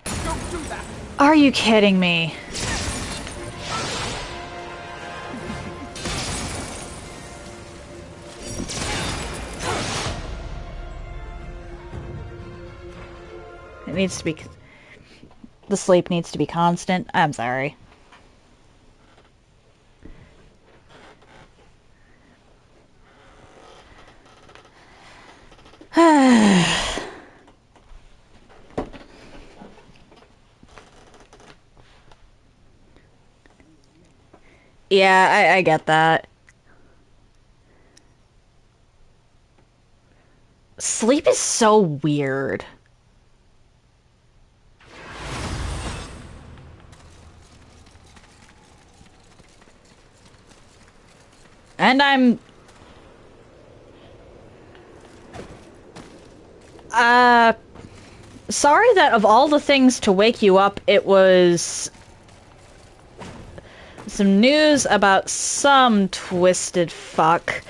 Don't do that. Are you kidding me? It needs to be... The sleep needs to be constant. I'm sorry. Yeah, I get that. Sleep is so weird. And I'm... Sorry that of all the things to wake you up, it was... some news about some twisted fuck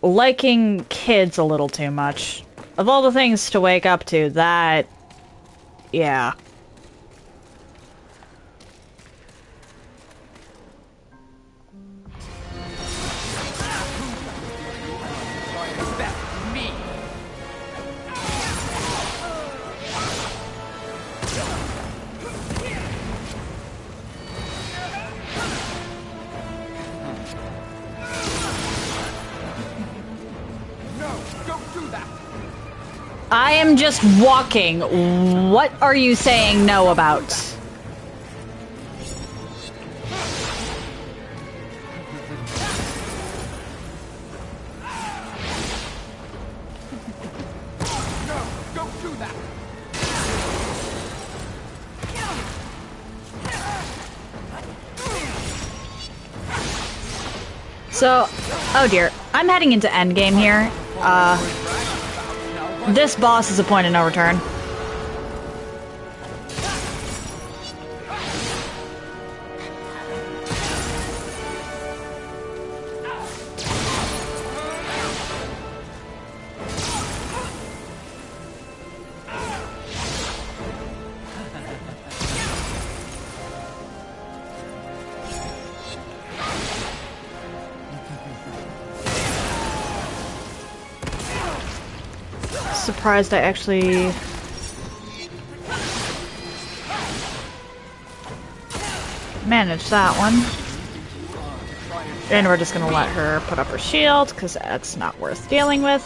liking kids a little too much. Of all the things to wake up to, that... Yeah. That's me. No, don't do that. I am just walking. What are you saying no about? No, don't do that. So, oh dear. I'm heading into endgame here. This boss is a point of no return. Surprised I actually... managed that one. And we're just gonna let her put up her shield, because that's not worth dealing with.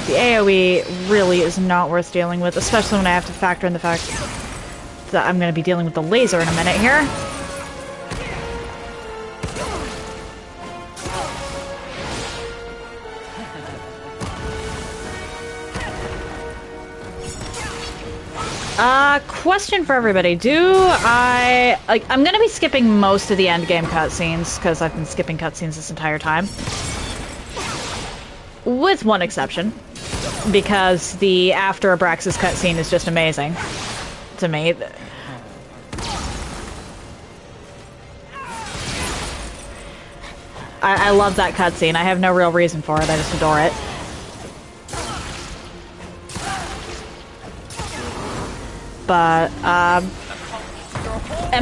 The AoE really is not worth dealing with, especially when I have to factor in the fact that I'm going to be dealing with the laser in a minute here. Question for everybody. I'm gonna be skipping most of the endgame cutscenes, because I've been skipping cutscenes this entire time. With one exception. Because the After Abraxas cutscene is just amazing. To me. I love that cutscene. I have no real reason for it, I just adore it. But, am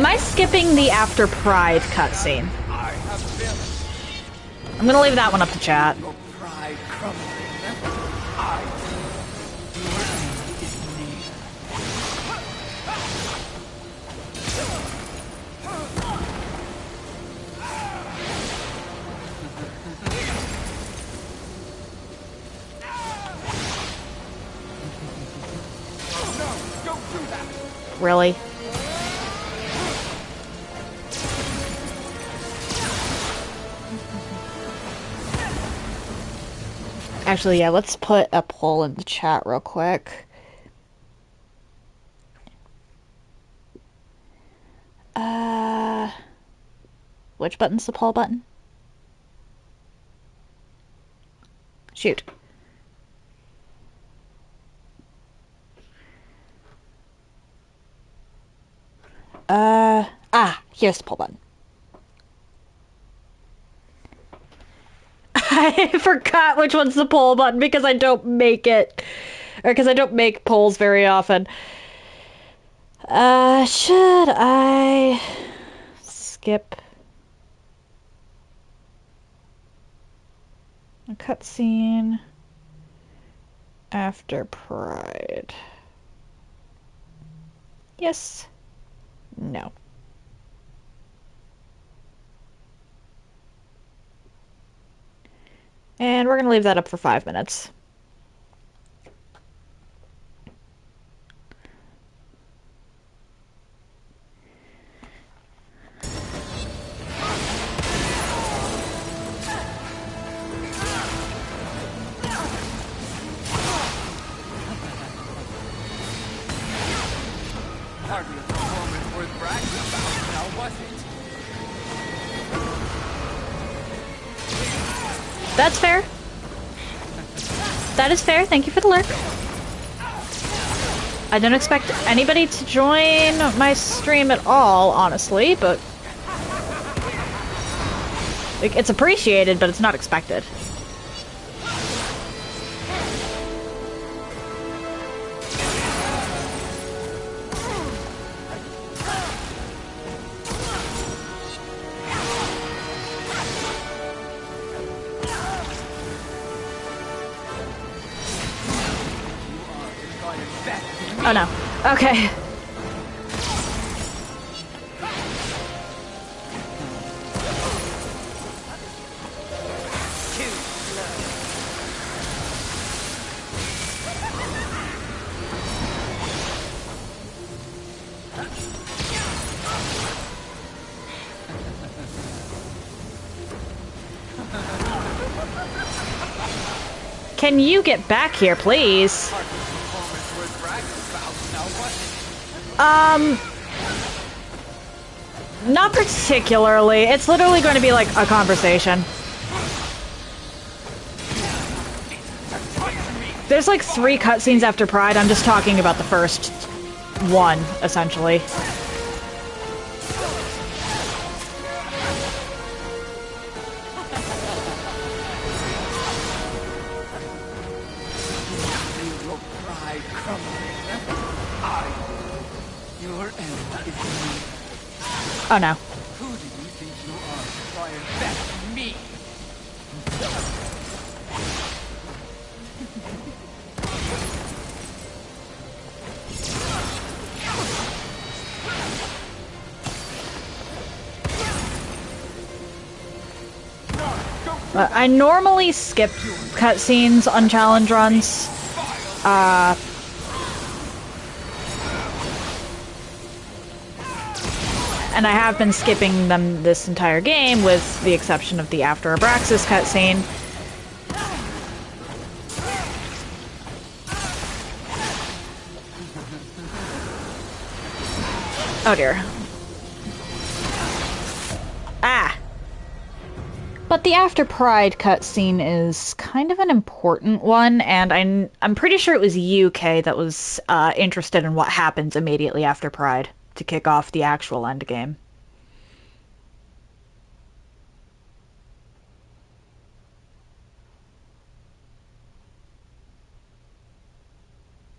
I skipping the After Pride cutscene? I'm gonna leave that one up to chat. Really? Actually, yeah, let's put a poll in the chat real quick. Which button's the poll button? Shoot. Here's the poll button. I forgot which one's the poll button because I don't make it. Or because I don't make polls very often. Should I skip a cutscene after Pride? Yes. No. And we're going to leave that up for 5 minutes. Hardly a performance worth bragging about, now was it? That's fair. That is fair. Thank you for the lurk. I don't expect anybody to join my stream at all, honestly, but it's appreciated, but it's not expected. Oh no. Okay. Can you get back here, please? Not particularly. It's literally going to be like a conversation. There's like 3 cutscenes after Pride. I'm just talking about the first one, essentially. Oh no. Who do you think you are to try and best me? I normally skip cutscenes on challenge runs. And I have been skipping them this entire game, with the exception of the After Abraxas cutscene. Oh dear. Ah! But the After Pride cutscene is kind of an important one, and I'm pretty sure it was UK that was interested in what happens immediately after Pride to kick off the actual endgame.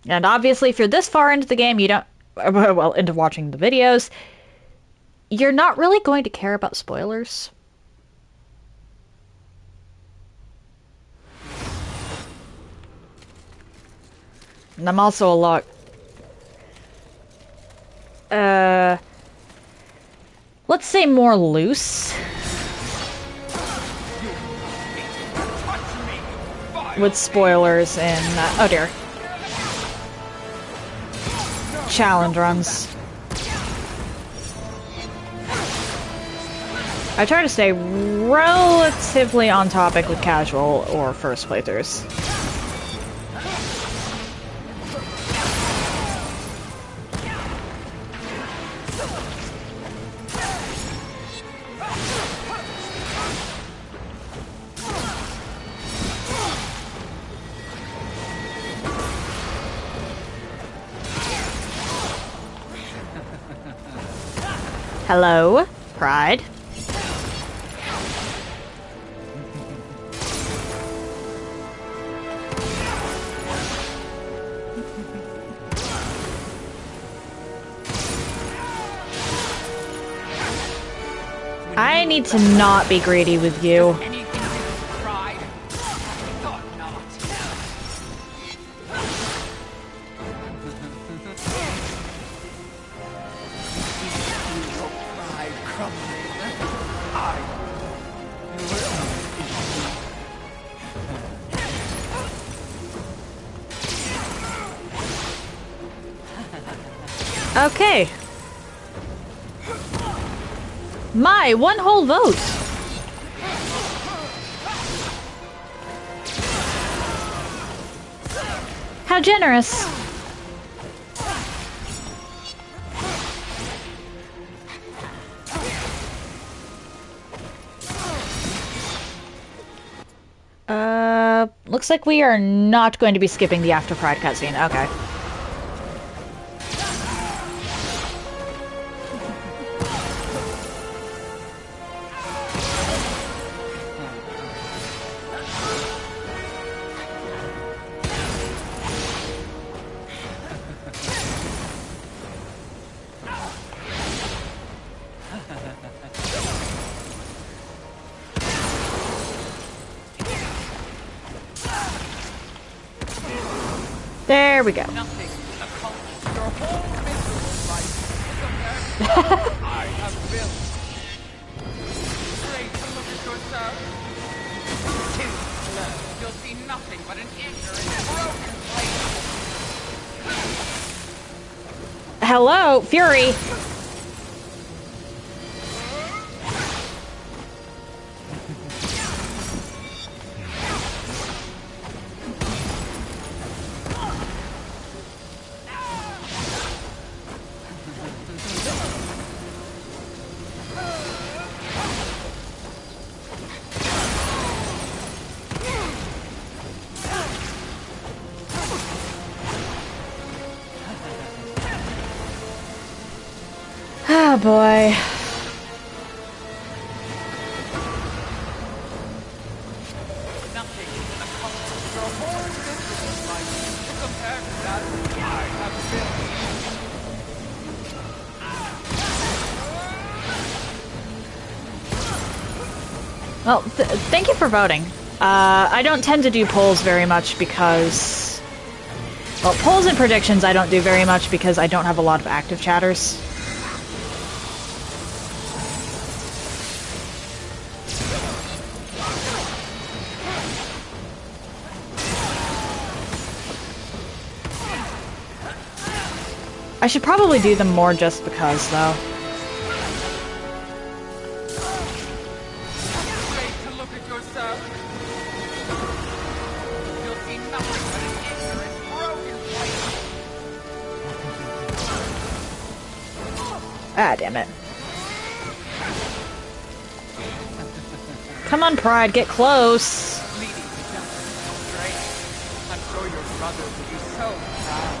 And obviously, if you're this far into the game, you don't... well, into watching the videos, you're not really going to care about spoilers. And I'm also a lot... let's say more loose with spoilers in... oh dear. Challenge runs. I try to stay relatively on topic with casual or first playthroughs. Hello, Pride. I need to not be greedy with you. Anything to pride? I thought not. Your pride crumbling. Okay. My, one whole vote. How generous. Looks like we are not going to be skipping the After Pride cutscene. Okay. There we go. Nothing accomplished. Your whole miserable life is a mess I have built. Afraid to look at yourself? Too slow. You'll see nothing but an ignorant, broken place. Hello, Fury. Oh boy. Nothing accomplished. Your whole miserable life compared to that I have built. Well, thank you for voting. I don't tend to do polls very much because... well, polls and predictions I don't do very much because I don't have a lot of active chatters. I should probably do them more just because, though. Afraid to look at yourself? You'll see nothing but an ignorant, broken place. Ah, damn it. Come on, Pride, get close. Ladies and gentlemen, right? I'm sure your brother will be so proud.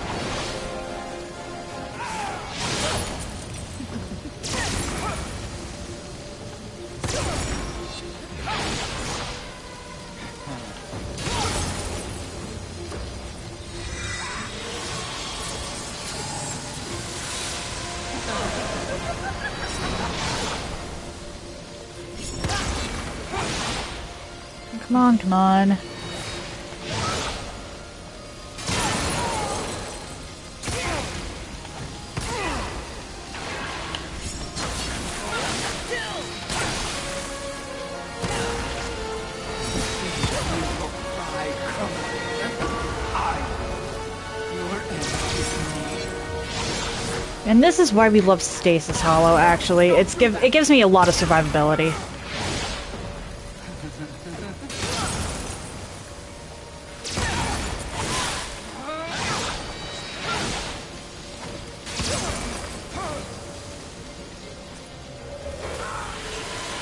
Come on, come on. And this is why we love Stasis Hollow, actually. It gives me a lot of survivability.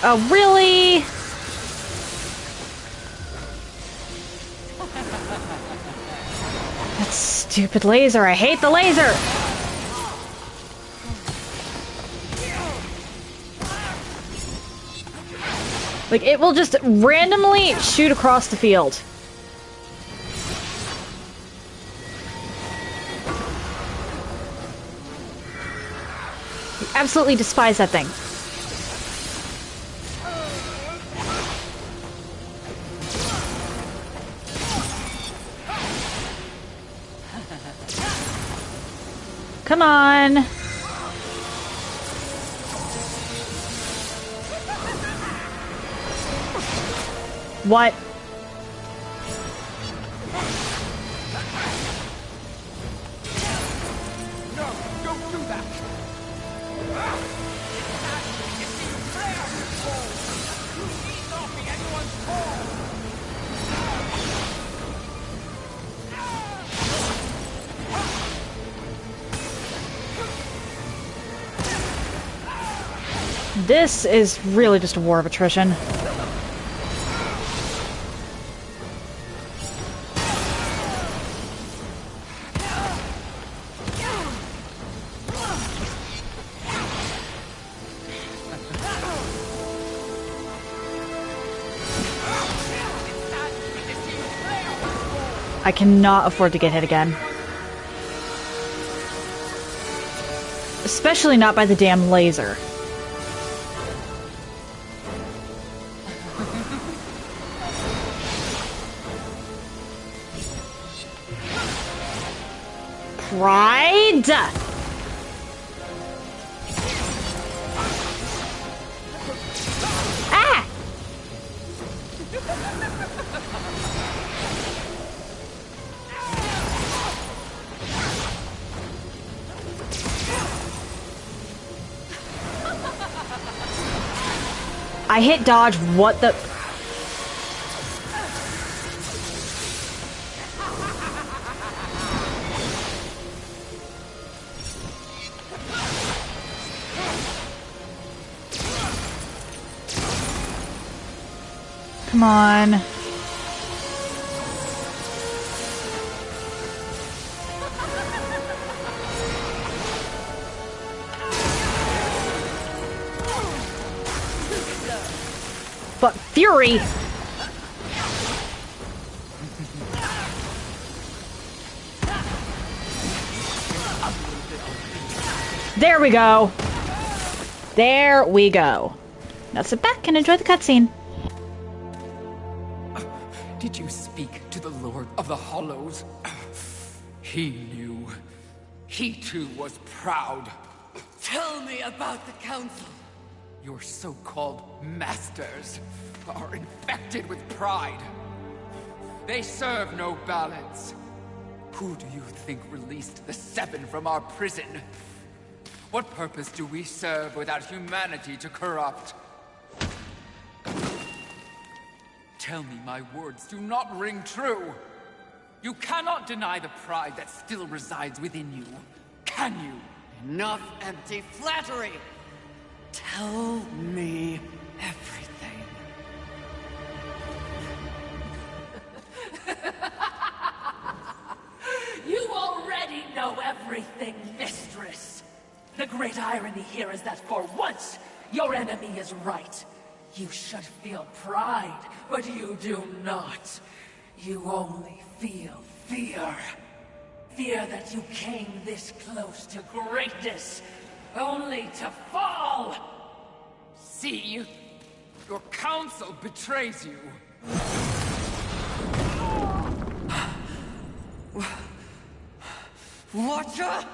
Oh, really? That stupid laser. I hate the laser! Like, it will just randomly shoot across the field. I absolutely despise that thing. Come on. What? No, don't do that. This is really just a war of attrition. I cannot afford to get hit again. Especially not by the damn laser. Pride! Ah! I hit dodge, what the... Come on. But Fury! There we go. There we go. Now sit back and enjoy the cutscene. Did you speak to the Lord of the Hollows? He knew. He too was proud. Tell me about the council. Your so-called masters are infected with pride. They serve no balance. Who do you think released the Seven from our prison? What purpose do we serve without humanity to corrupt? Tell me my words do not ring true. You cannot deny the pride that still resides within you, can you? Enough empty flattery! Tell me everything. You already know everything, mistress. The great irony here is that for once, your enemy is right. You should feel pride, but you do not. You only feel fear. Fear that you came this close to greatness, only to fall! See, your council betrays you. Watcha?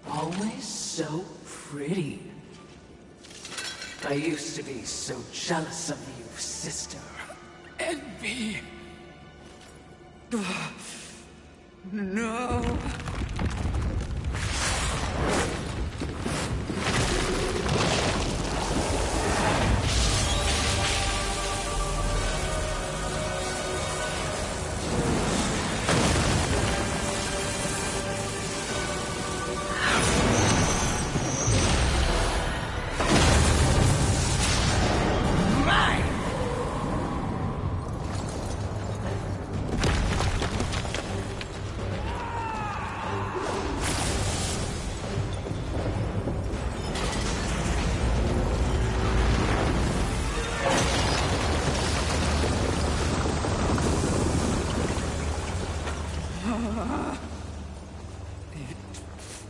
Always so pretty. I used to be so jealous of you, sister. Envy. No.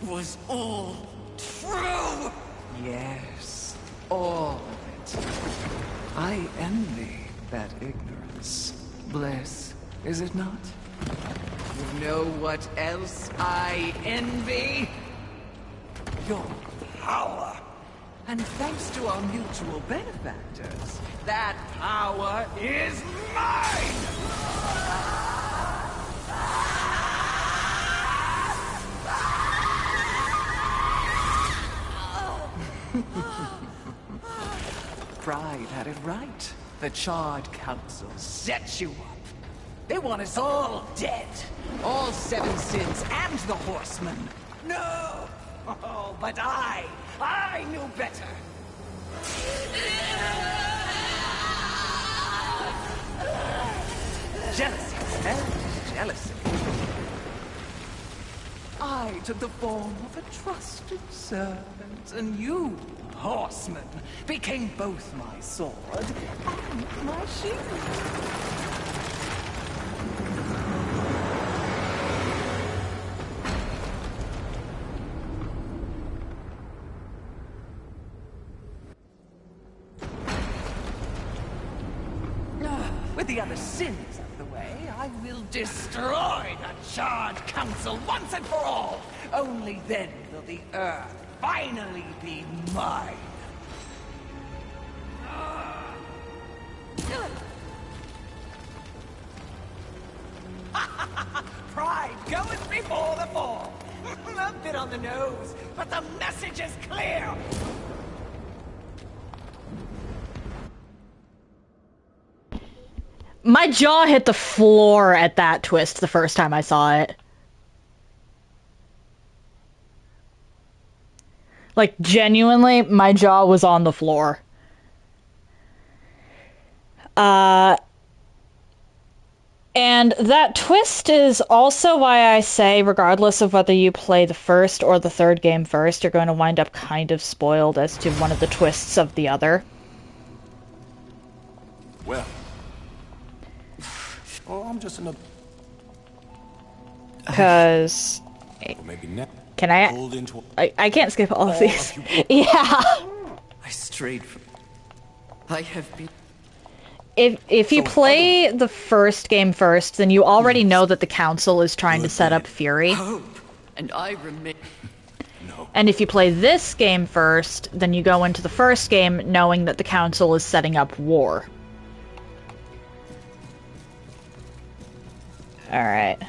Was all true! Yes, all of it. I envy that ignorance. Bliss, is it not? You know what else I envy? Your power. And thanks to our mutual benefactors, that power is mine! Pride had it right. The Charred Council set you up. They want us all dead. All seven sins and the Horsemen. No! Oh, but I knew better. Jealousy, and jealousy. I took the form of a trusted servant, and you, Horseman, became both my sword and my shield. With the other sins out of the way, I will destroy the Charred Council once and for all! Only then will the Earth finally be mine! Pride goeth before the fall! A bit on the nose, but the message is clear! My jaw hit the floor at that twist the first time I saw it. Like, genuinely, my jaw was on the floor. And that twist is also why I say, regardless of whether you play the first or the third game first, you're going to wind up kind of spoiled as to one of the twists of the other. Well. Oh, I'm just in a... Because... maybe now. Can I can't skip all of these. Yeah. I strayed from... I have been... If you play the first game first, then you already know that the Council is trying to set up Fury. Hope, and I remain... And if you play this game first, then you go into the first game knowing that the Council is setting up war. Alright.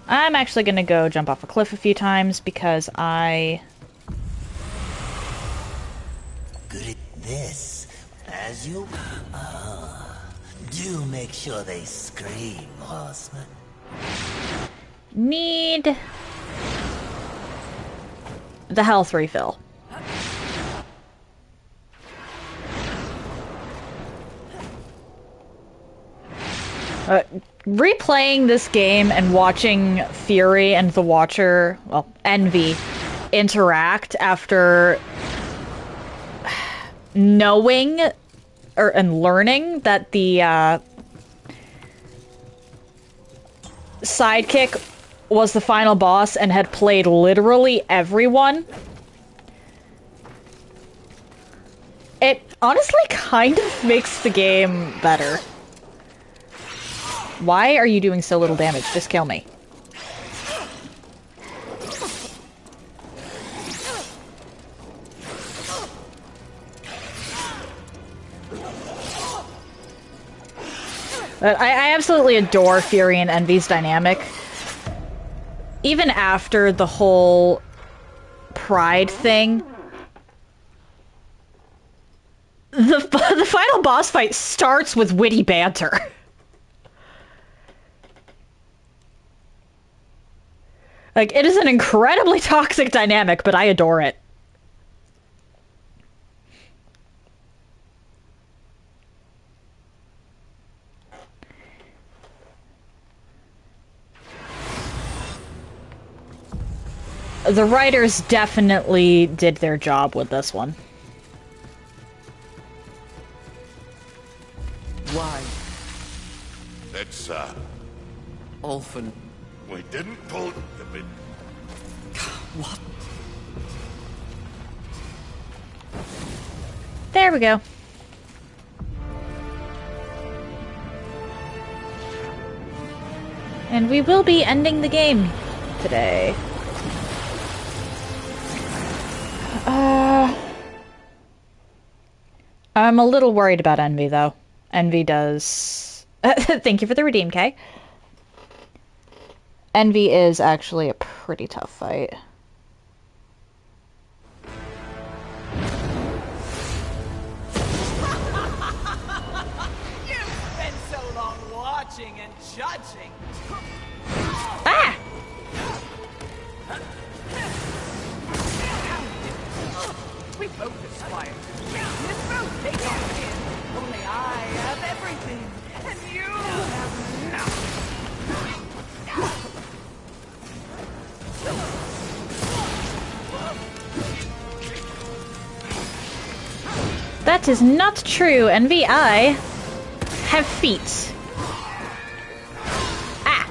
I'm actually gonna go jump off a cliff a few times because I... Good at this. As you... do make sure they scream, Horseman. Need... the health refill. Replaying this game and watching Fury and the Watcher, well, Envy, interact after knowing and learning that the sidekick was the final boss and had played literally everyone, it honestly kind of makes the game better. Why are you doing so little damage? Just kill me. But I absolutely adore Fury and Envy's dynamic. Even after the whole pride thing, the final boss fight starts with witty banter. Like, it is an incredibly toxic dynamic, but I adore it. The writers definitely did their job with this one. Why? It's, Orphan. we didn't pull the bit. What? There we go. And we will be ending the game today. I'm a little worried about Envy, though. Envy does... Thank you for the redeem, Kay. Envy is actually a pretty tough fight. You've spent so long watching and judging. Ah! We both aspire to greatness, both take on him. Only I have everything, and you have nothing. That is not true, Envy. I have feet. Ah!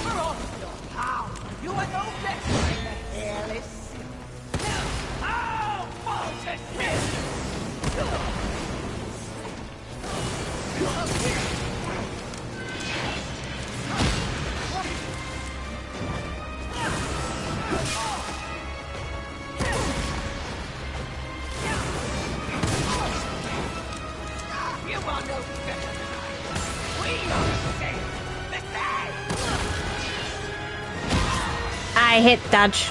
For all of your power, you are no better than the hairless. Oh, fall to sin! You are no better than I. We are the same. I hit dodge.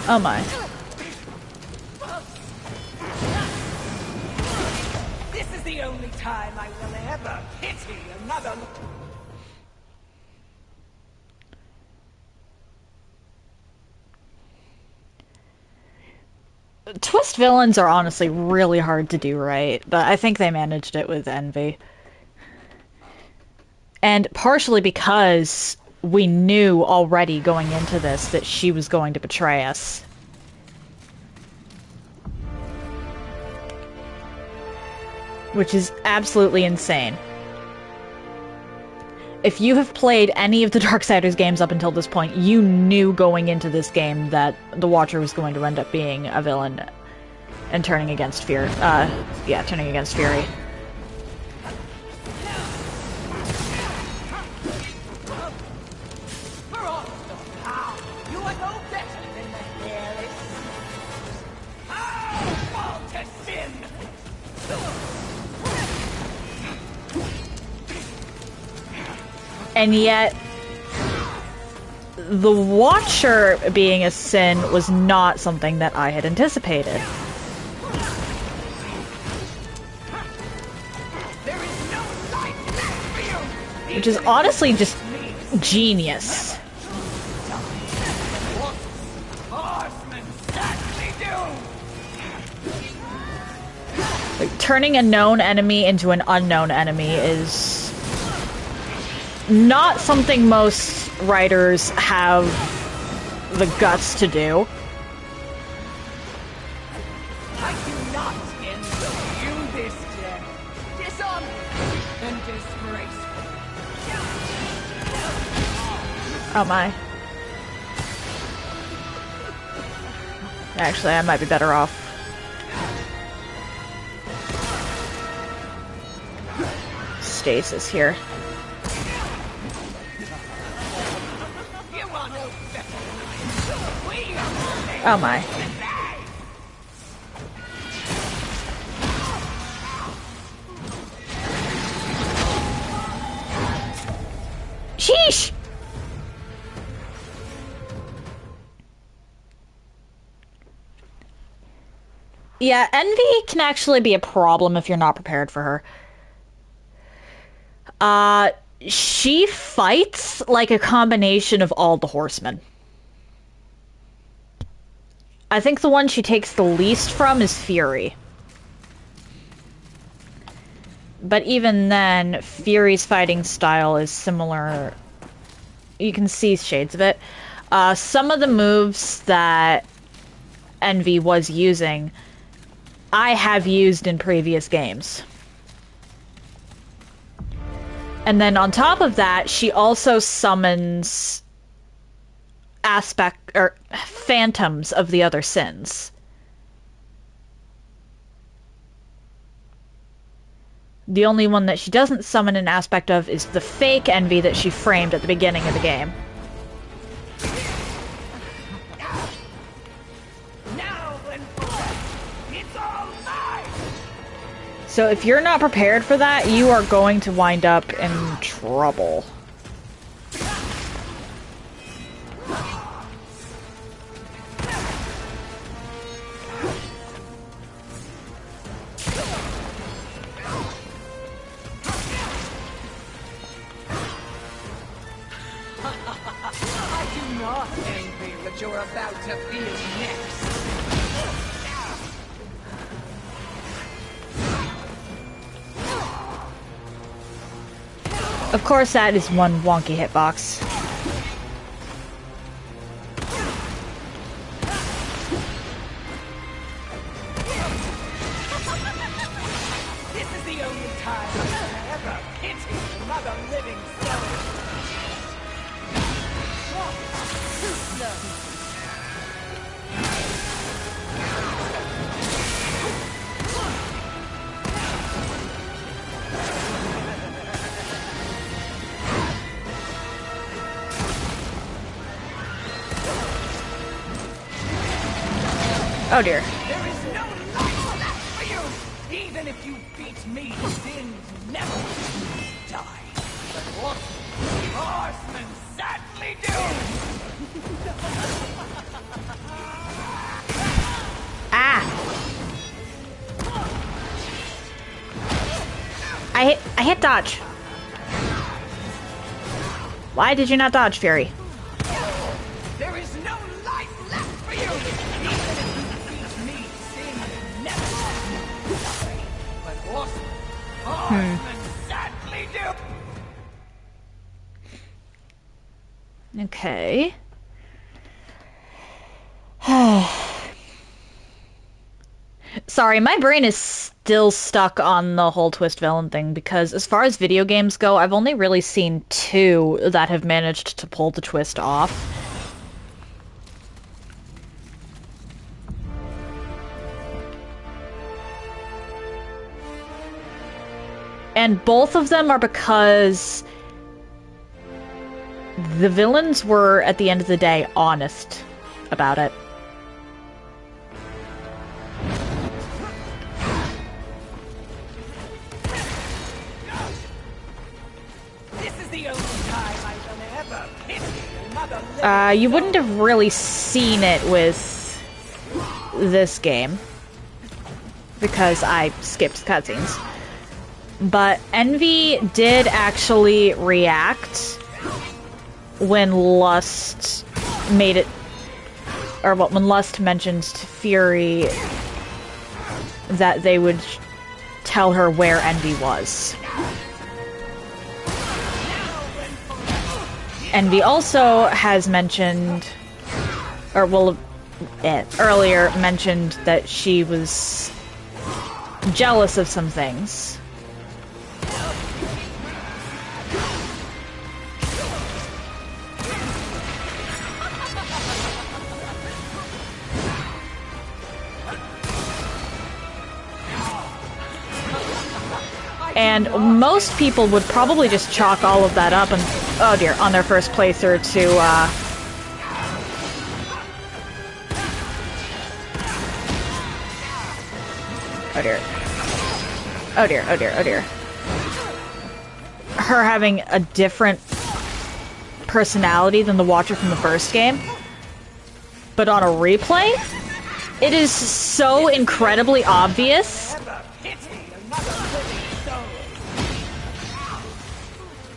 Oh my. This is the only time I will ever pity another. Twist villains are honestly really hard to do right, but I think they managed it with Envy. And partially because we knew already going into this that she was going to betray us. Which is absolutely insane. If you have played any of the Darksiders games up until this point, you knew going into this game that the Watcher was going to end up being a villain and turning against Fury. Turning against Fury. For all of your power, you are no better than the hairless. Oh, fall to sin! And yet, the Watcher being a sin was not something that I had anticipated. Which is honestly just genius. Like, turning a known enemy into an unknown enemy is not something most writers have the guts to do. I do not envy you this day. Dishonored and disgraceful. Oh my. Actually, I might be better off. Stasis here. Oh my. Sheesh! Yeah, envy can actually be a problem if you're not prepared for her. She fights like a combination of all the horsemen. I think the one she takes the least from is Fury. But even then, Fury's fighting style is similar. You can see shades of it. Some of the moves that Envy was using, I have used in previous games. And then on top of that, she also summons phantoms of the other sins. The only one that she doesn't summon an aspect of is the fake Envy that she framed at the beginning of the game. So if you're not prepared for that, you are going to wind up in trouble. I do not envy what you're about to feel next. Of course, that is one wonky hitbox. This is the only time I ever pity another living soul. Oh dear. There is no life left for you! Even if you beat me, sins never die. But what horsemen sadly do! Ah! I hit dodge. Why did you not dodge, Fury? There is no life left for you! Even if you beat me, sin never die. But what horsemen sadly do! Okay. Sorry, my brain is still stuck on the whole twist villain thing, because as far as video games go, I've only really seen 2 that have managed to pull the twist off. And both of them are because the villains were, at the end of the day, honest about it. This is the only time I shall ever pity You wouldn't have really seen it with this game because I skipped cutscenes. But Envy did actually react when Lust made it, or what, when Lust mentioned to Fury that they would tell her where Envy was. Envy also has mentioned, or well, earlier mentioned that she was jealous of some things. And most people would probably just chalk all of that up and, oh dear, on their first playthrough to, oh dear. Oh dear, oh dear, oh dear. Her having a different personality than the Watcher from the first game. But on a replay, it is so incredibly obvious.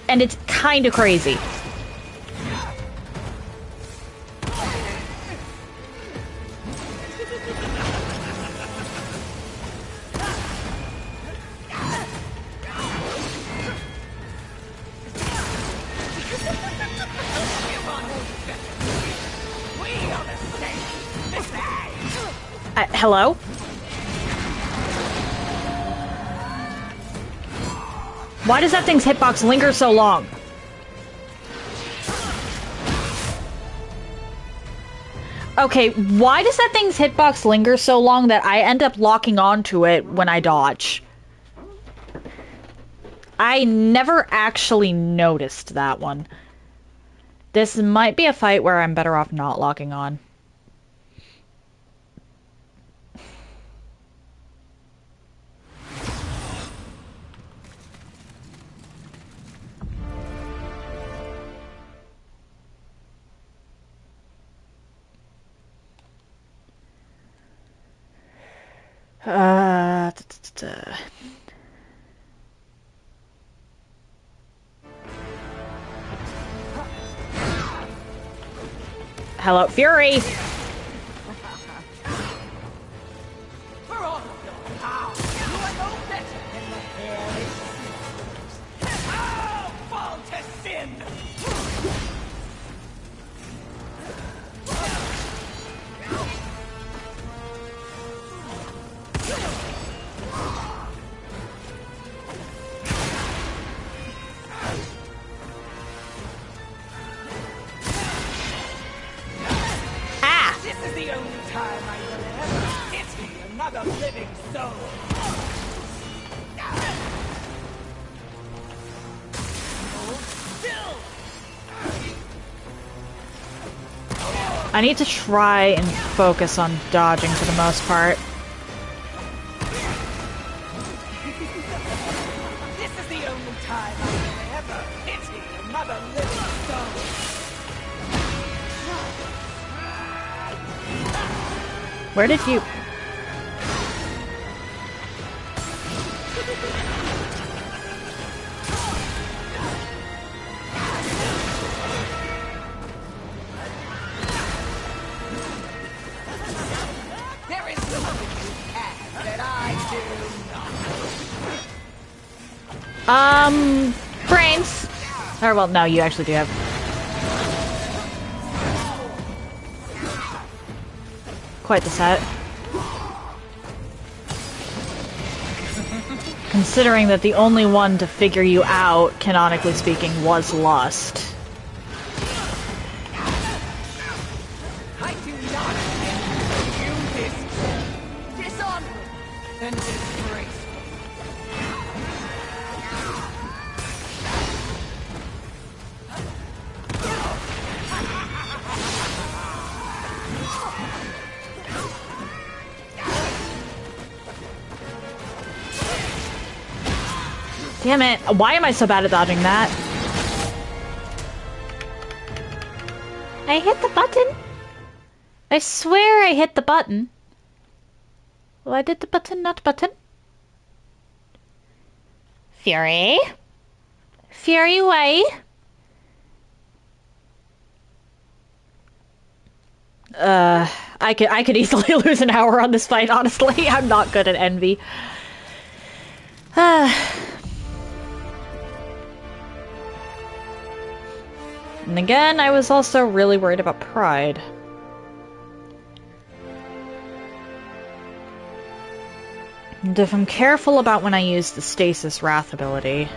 And it's kind of crazy. Hello? Why does that thing's hitbox linger so long? Okay, why does that thing's hitbox linger so long that I end up locking onto it when I dodge? I never actually noticed that one. This might be a fight where I'm better off not locking on. Hello, Fury! I need to try and focus on dodging for the most part. This is the only time I will ever pity another living soul. Where did you... Brains. Or, well, no, you actually do have. Quite the set. Considering that the only one to figure you out, canonically speaking, was Lust. I do not you this dishonorable and disgraceful. Damn it, why am I so bad at dodging that? I hit the button. I swear I hit the button. Why did the button not button? Fury? Fury, why? I could easily lose an hour on this fight, honestly. I'm not good at envy. And again, I was also really worried about pride. And if I'm careful about when I use the Stasis Wrath ability...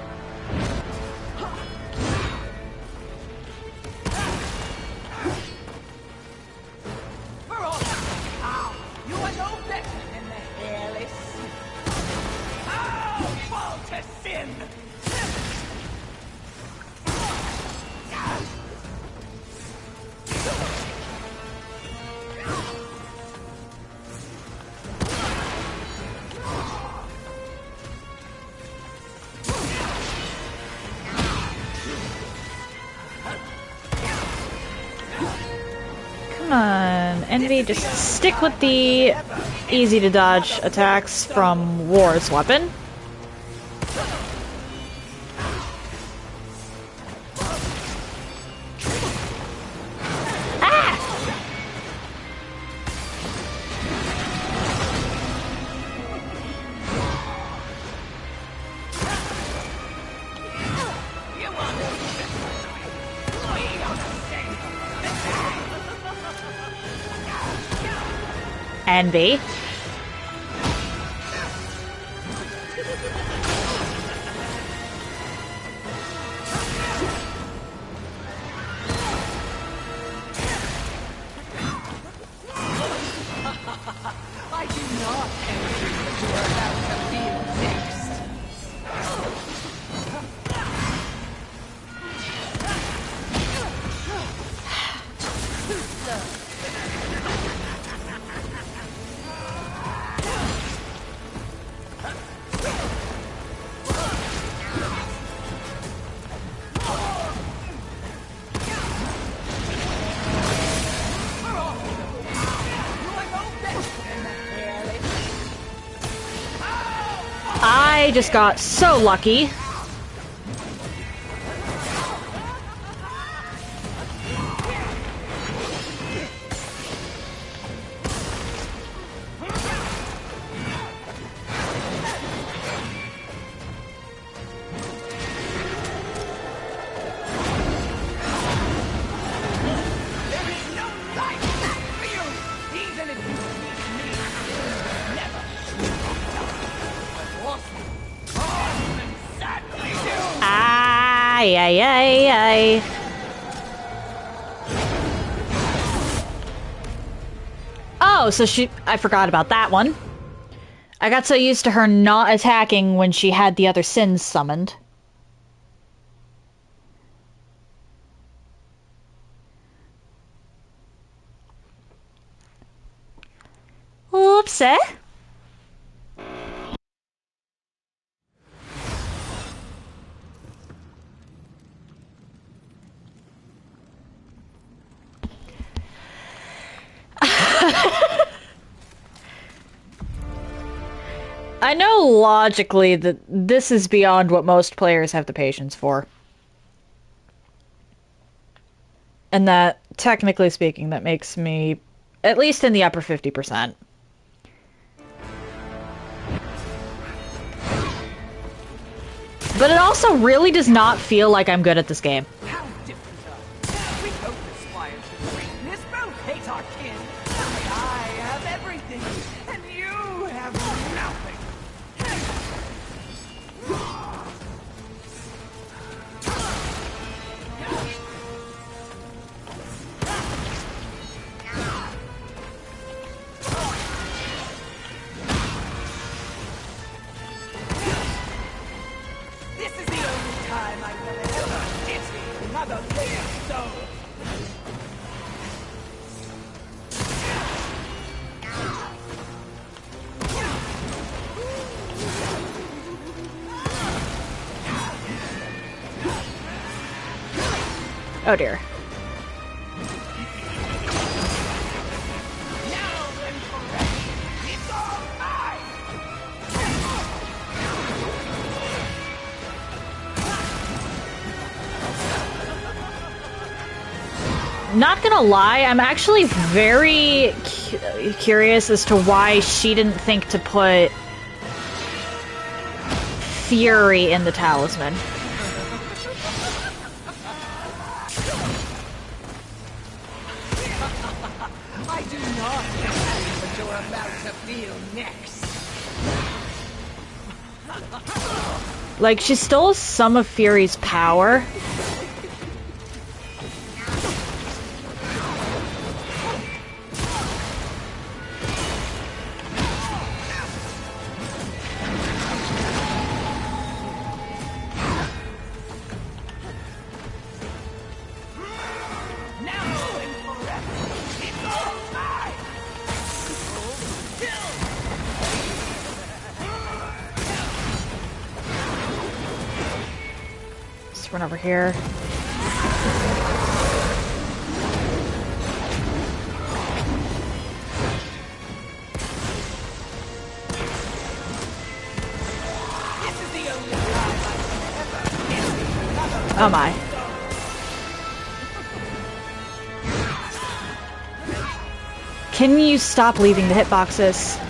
Envy, just stick with the easy to dodge attacks from War's weapon. Envy. I do not envy what you are about to feel next. I just got so lucky. Ay, ay, ay. Oh, so I forgot about that one. I got so used to her not attacking when she had the other sins summoned. Oopsie. I know logically that this is beyond what most players have the patience for. And that, technically speaking, that makes me at least in the upper 50%. But it also really does not feel like I'm good at this game. How different we both aspire to greatness, both hate our kin. Only I have everything, and you have nothing. This is the only time I will ever pity another living soul. Oh dear. Not gonna lie, I'm actually very curious as to why she didn't think to put Fury in the talisman. I do not know what you're about to feel next. Like, she stole some of Fury's power. Run over here. Oh my. Can you stop leaving the hitboxes?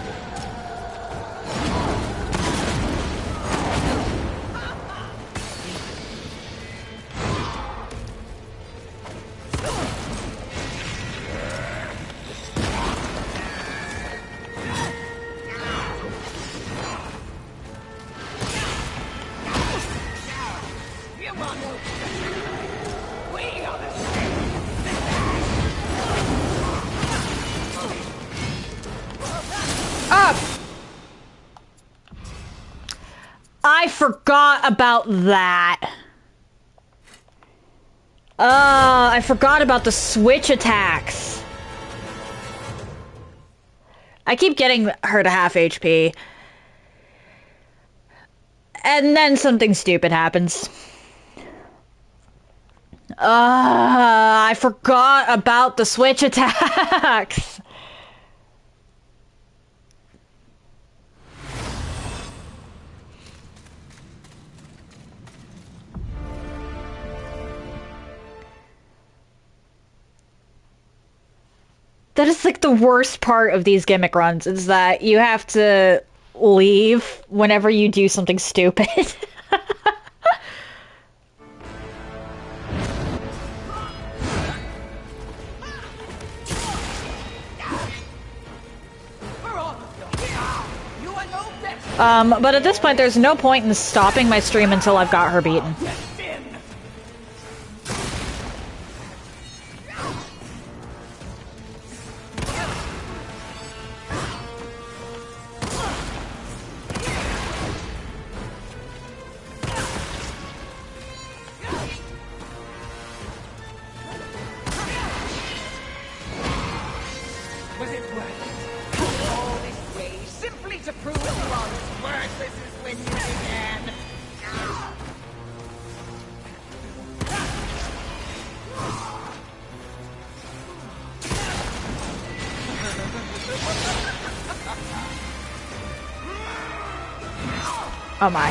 I forgot about that. I forgot about the switch attacks. I keep getting her to half HP. And then something stupid happens. I forgot about the switch attacks. That is like the worst part of these gimmick runs, is that you have to leave whenever you do something stupid. But at this point, there's no point in stopping my stream until I've got her beaten. Oh my.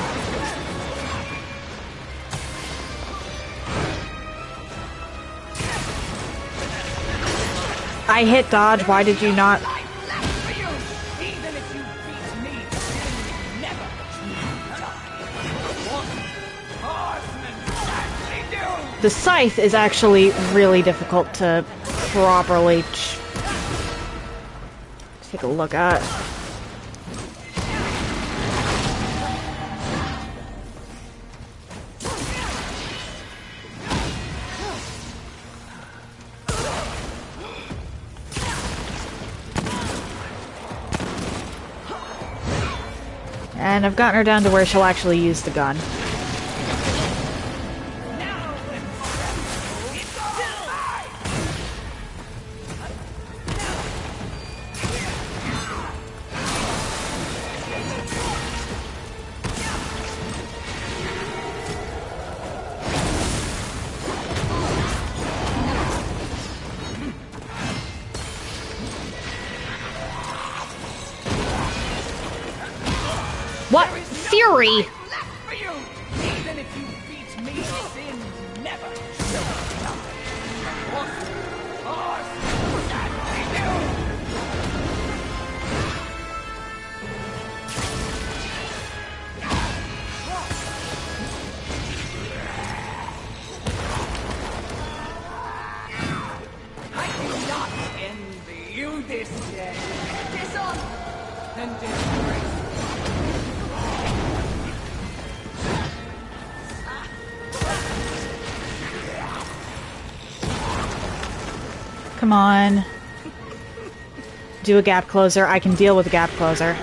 I hit dodge, why did you not? The scythe is actually really difficult to properly take a look at. And I've gotten her down to where she'll actually use the gun. What? Fury! dead. Dishonor and disgrace. Come on. Do a gap closer. I can deal with a gap closer.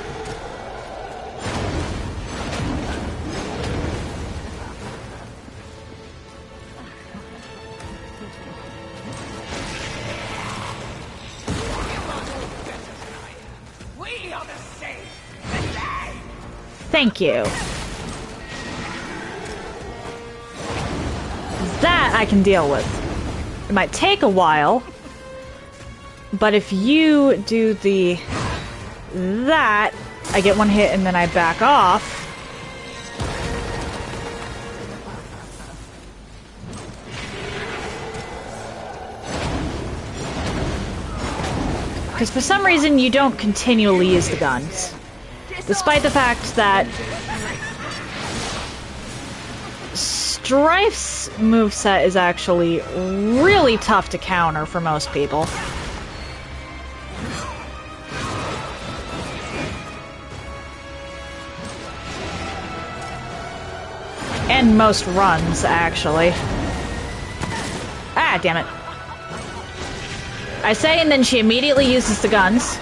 We are the same. Thank you. That I can deal with. It might take a while, but if you do that, I get one hit and then I back off. Because for some reason you don't continually use the guns. Despite the fact that Strife's moveset is actually really tough to counter for most people. And most runs, actually. Ah, damn it. I say, and then she immediately uses the guns.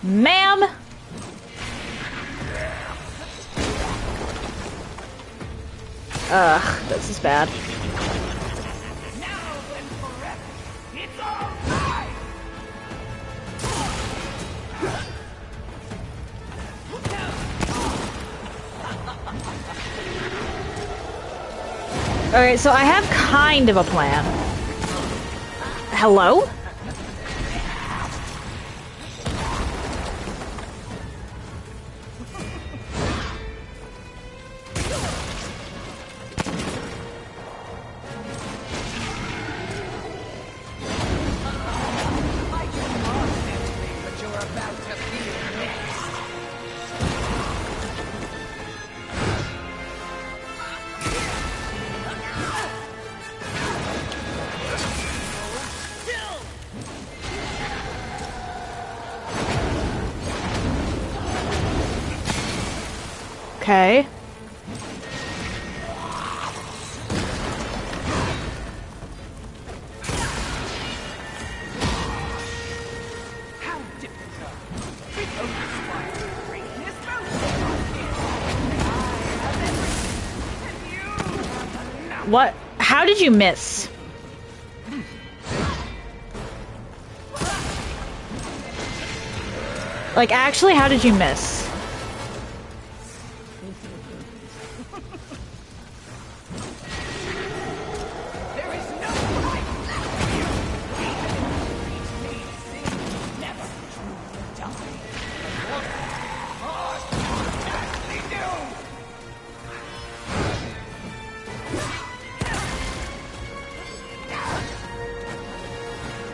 Ma'am! Ugh, this is bad. Alright, so I have kind of a plan. Hello? Okay. What? How did you miss? Like, actually, how did you miss?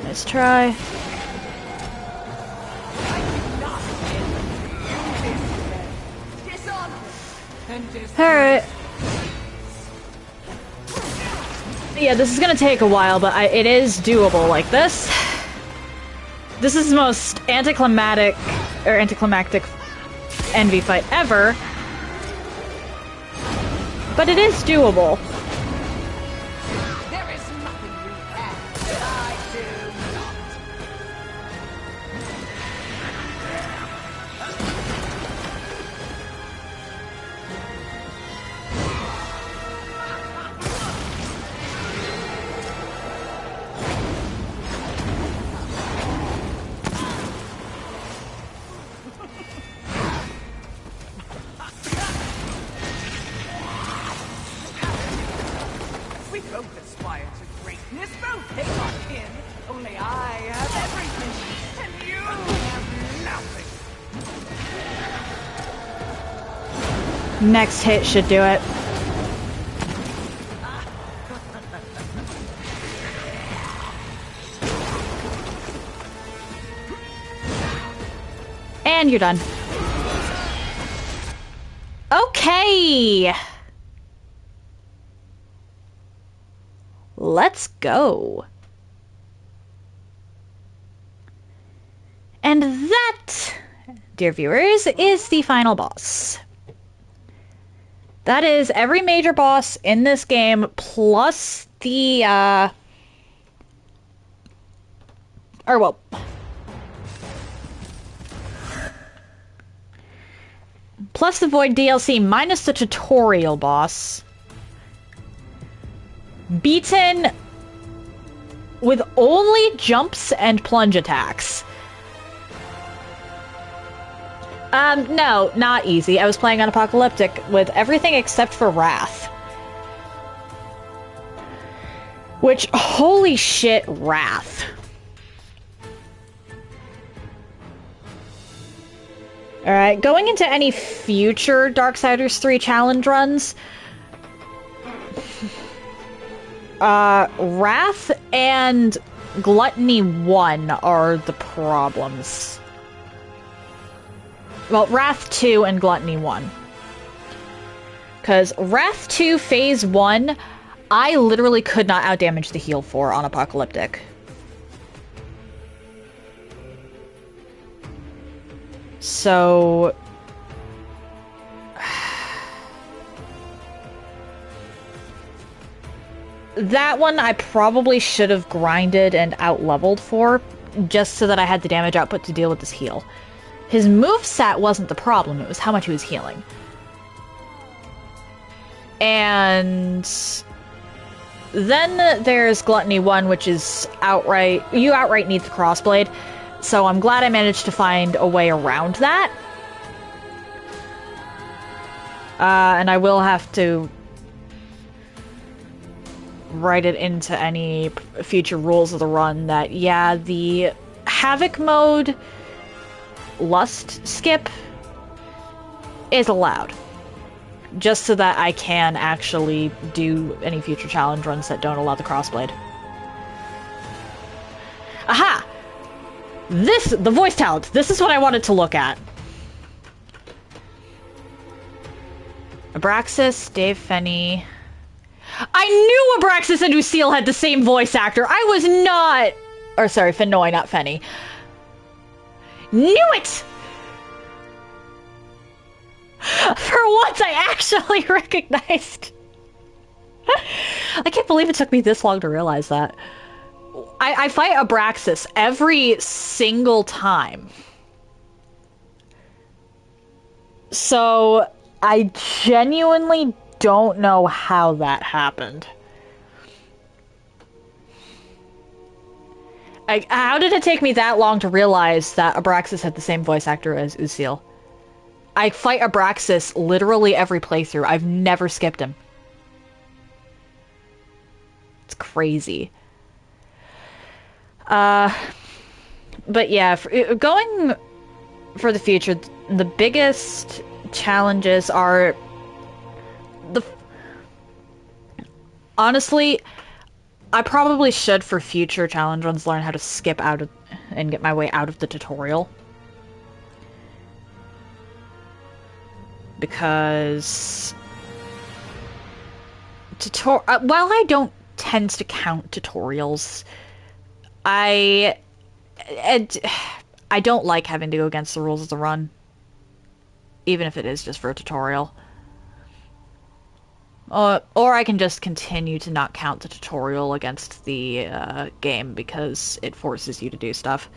Let's try. Alright. Yeah, this is gonna take a while, but it is doable like this. This is the most anticlimactic envy fight ever. But it is doable. There is nothing you have that I do not. We both aspire to greatness, both take our kin. Only I have everything, and you have nothing. Next hit should do it. And you're done. Okay. Let's go. And that, dear viewers, is the final boss. That is every major boss in this game, plus the, plus the Void DLC, minus the tutorial boss. Beaten with only jumps and plunge attacks. No, not easy. I was playing on Apocalyptic with everything except for Wrath. Which, holy shit, Wrath. Alright, going into any future Darksiders 3 challenge runs, Wrath and Gluttony 1 are the problems. Well, Wrath 2 and Gluttony 1. Because Wrath 2 Phase 1, I literally could not outdamage the heal for on Apocalyptic. So... that one I probably should have grinded and out-leveled for, just so that I had the damage output to deal with this heal. His moveset wasn't the problem, it was how much he was healing. And then there's Gluttony 1, which is outright... you outright need the crossblade, so I'm glad I managed to find a way around that. And I will have to write it into any future rules of the run that, yeah, the Havoc mode Lust skip is allowed. Just so that I can actually do any future challenge runs that don't allow the crossblade. Aha! The voice talent. This is what I wanted to look at. Abraxas, Dave Fenny. I knew Abraxas and Lucille had the same voice actor. I was not... or sorry, Fennoy, not Fenny. Knew it! For once, I actually recognized. I can't believe it took me this long to realize that. I fight Abraxas every single time. So, I genuinely don't know how that happened. How did it take me that long to realize that Abraxas had the same voice actor as Usil? I fight Abraxas literally every playthrough. I've never skipped him. It's crazy. But yeah, going for the future, the biggest challenges are honestly, I probably should, for future challenge runs, learn how to skip out of and get my way out of the tutorial. Because while I don't tend to count tutorials, I don't like having to go against the rules of the run, even if it is just for a tutorial. Or I can just continue to not count the tutorial against the game because it forces you to do stuff.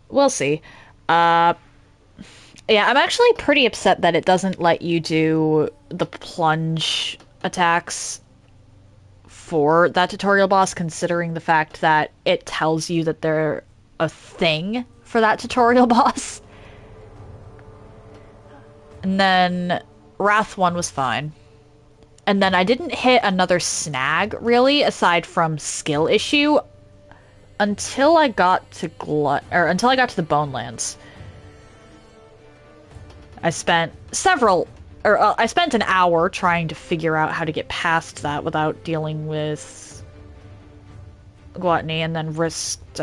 We'll see. Yeah, I'm actually pretty upset that it doesn't let you do the plunge attacks for that tutorial boss, considering the fact that it tells you that they're a thing for that tutorial boss. And then Wrath 1 was fine. And then I didn't hit another snag, really, aside from skill issue, until I got to until I got to the Bonelands. I spent I spent an hour trying to figure out how to get past that without dealing with Gluttony, and then risked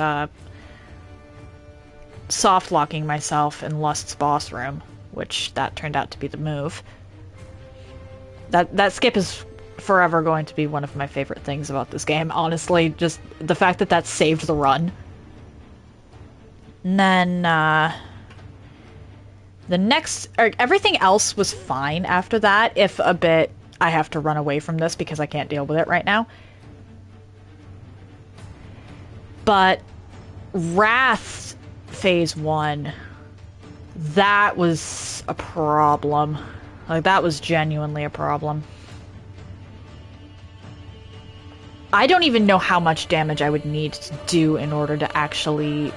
soft-locking myself in Lust's boss room, which that turned out to be the move. That skip is forever going to be one of my favorite things about this game, honestly. Just the fact that that saved the run. And then, the next... everything else was fine after that, if a bit I have to run away from this because I can't deal with it right now. But Wrath Phase 1, that was a problem. Like, that was genuinely a problem. I don't even know how much damage I would need to do in order to actually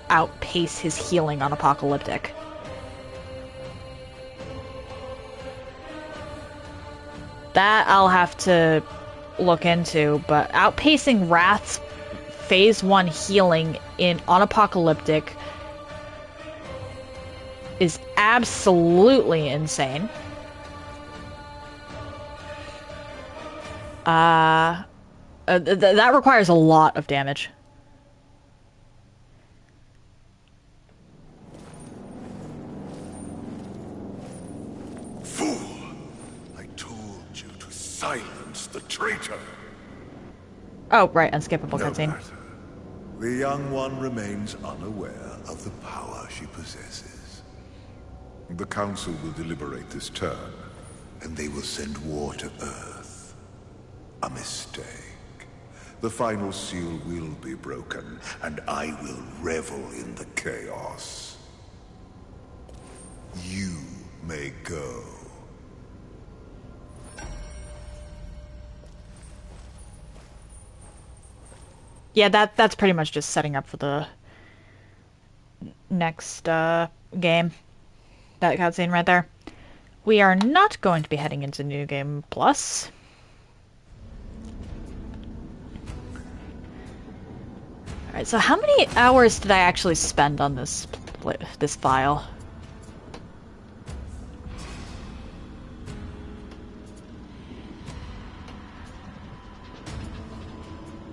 outpace his healing on Apocalyptic. That I'll have to look into, but outpacing Wrath's Phase 1 healing on Apocalyptic is absolutely insane. That requires a lot of damage. Fool! I told you to silence the traitor. Oh, right, unskippable No cutscene. matter. The young one remains unaware of the power she possesses. The Council will deliberate this turn, and they will send war to Earth. A mistake. The final seal will be broken, and I will revel in the chaos. You may go. Yeah, that's pretty much just setting up for the next game. That cutscene right there. We are not going to be heading into New Game Plus. Alright, so how many hours did I actually spend on this file?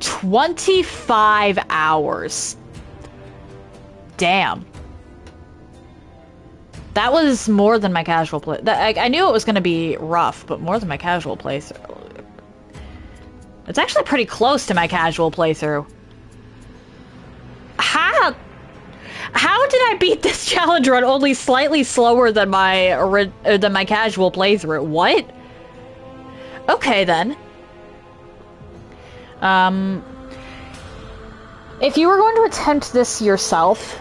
$25 hours. Damn. That was more than my casual play. I knew it was going to be rough, but more than my casual playthrough. It's actually pretty close to my casual playthrough. How did I beat this challenge run only slightly slower than my casual playthrough? What? Okay then. If you were going to attempt this yourself,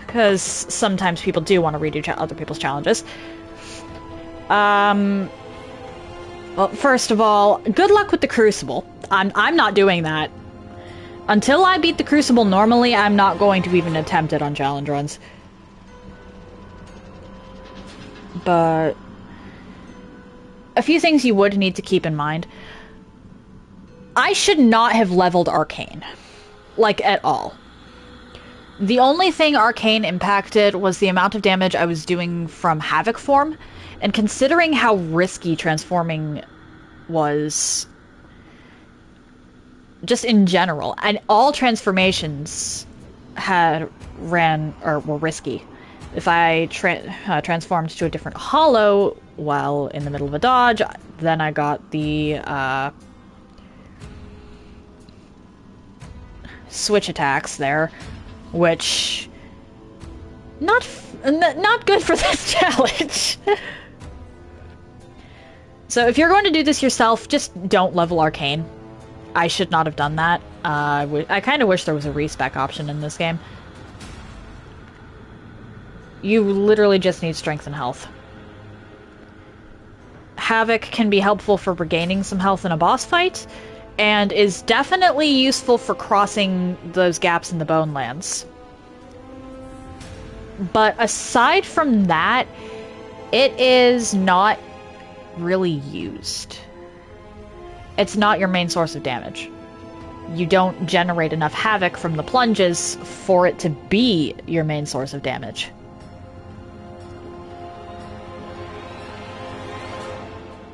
because sometimes people do want to redo other people's challenges. Well, first of all, good luck with the Crucible. I'm not doing that. Until I beat the Crucible normally, I'm not going to even attempt it on challenge runs. But a few things you would need to keep in mind. I should not have leveled Arcane. Like, at all. The only thing Arcane impacted was the amount of damage I was doing from Havoc form, and considering how risky transforming was just in general, and all transformations were risky. If I transformed to a different holo while in the middle of a dodge, then I got the switch attacks there, which not good for this challenge. So if you're going to do this yourself, just don't level Arcane. I should not have done that. I kind of wish there was a respec option in this game. You literally just need strength and health. Havoc can be helpful for regaining some health in a boss fight, and is definitely useful for crossing those gaps in the Bonelands. But aside from that, it is not really used. It's not your main source of damage. You don't generate enough Havoc from the plunges for it to be your main source of damage.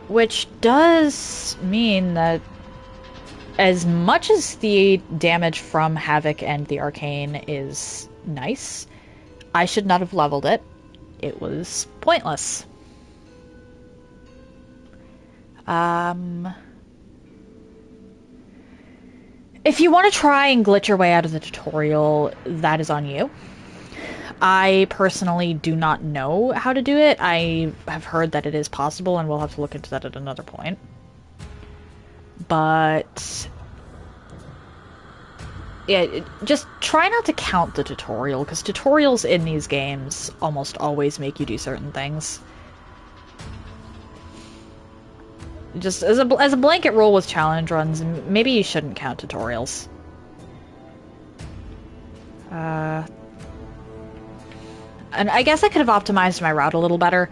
Which does mean that as much as the damage from Havoc and the Arcane is nice, I should not have leveled it. It was pointless. If you want to try and glitch your way out of the tutorial, that is on you. I personally do not know how to do it. I have heard that it is possible, and we'll have to look into that at another point. But yeah, just try not to count the tutorial, because tutorials in these games almost always make you do certain things. Just as a blanket rule with challenge runs, maybe you shouldn't count tutorials. And I guess I could have optimized my route a little better.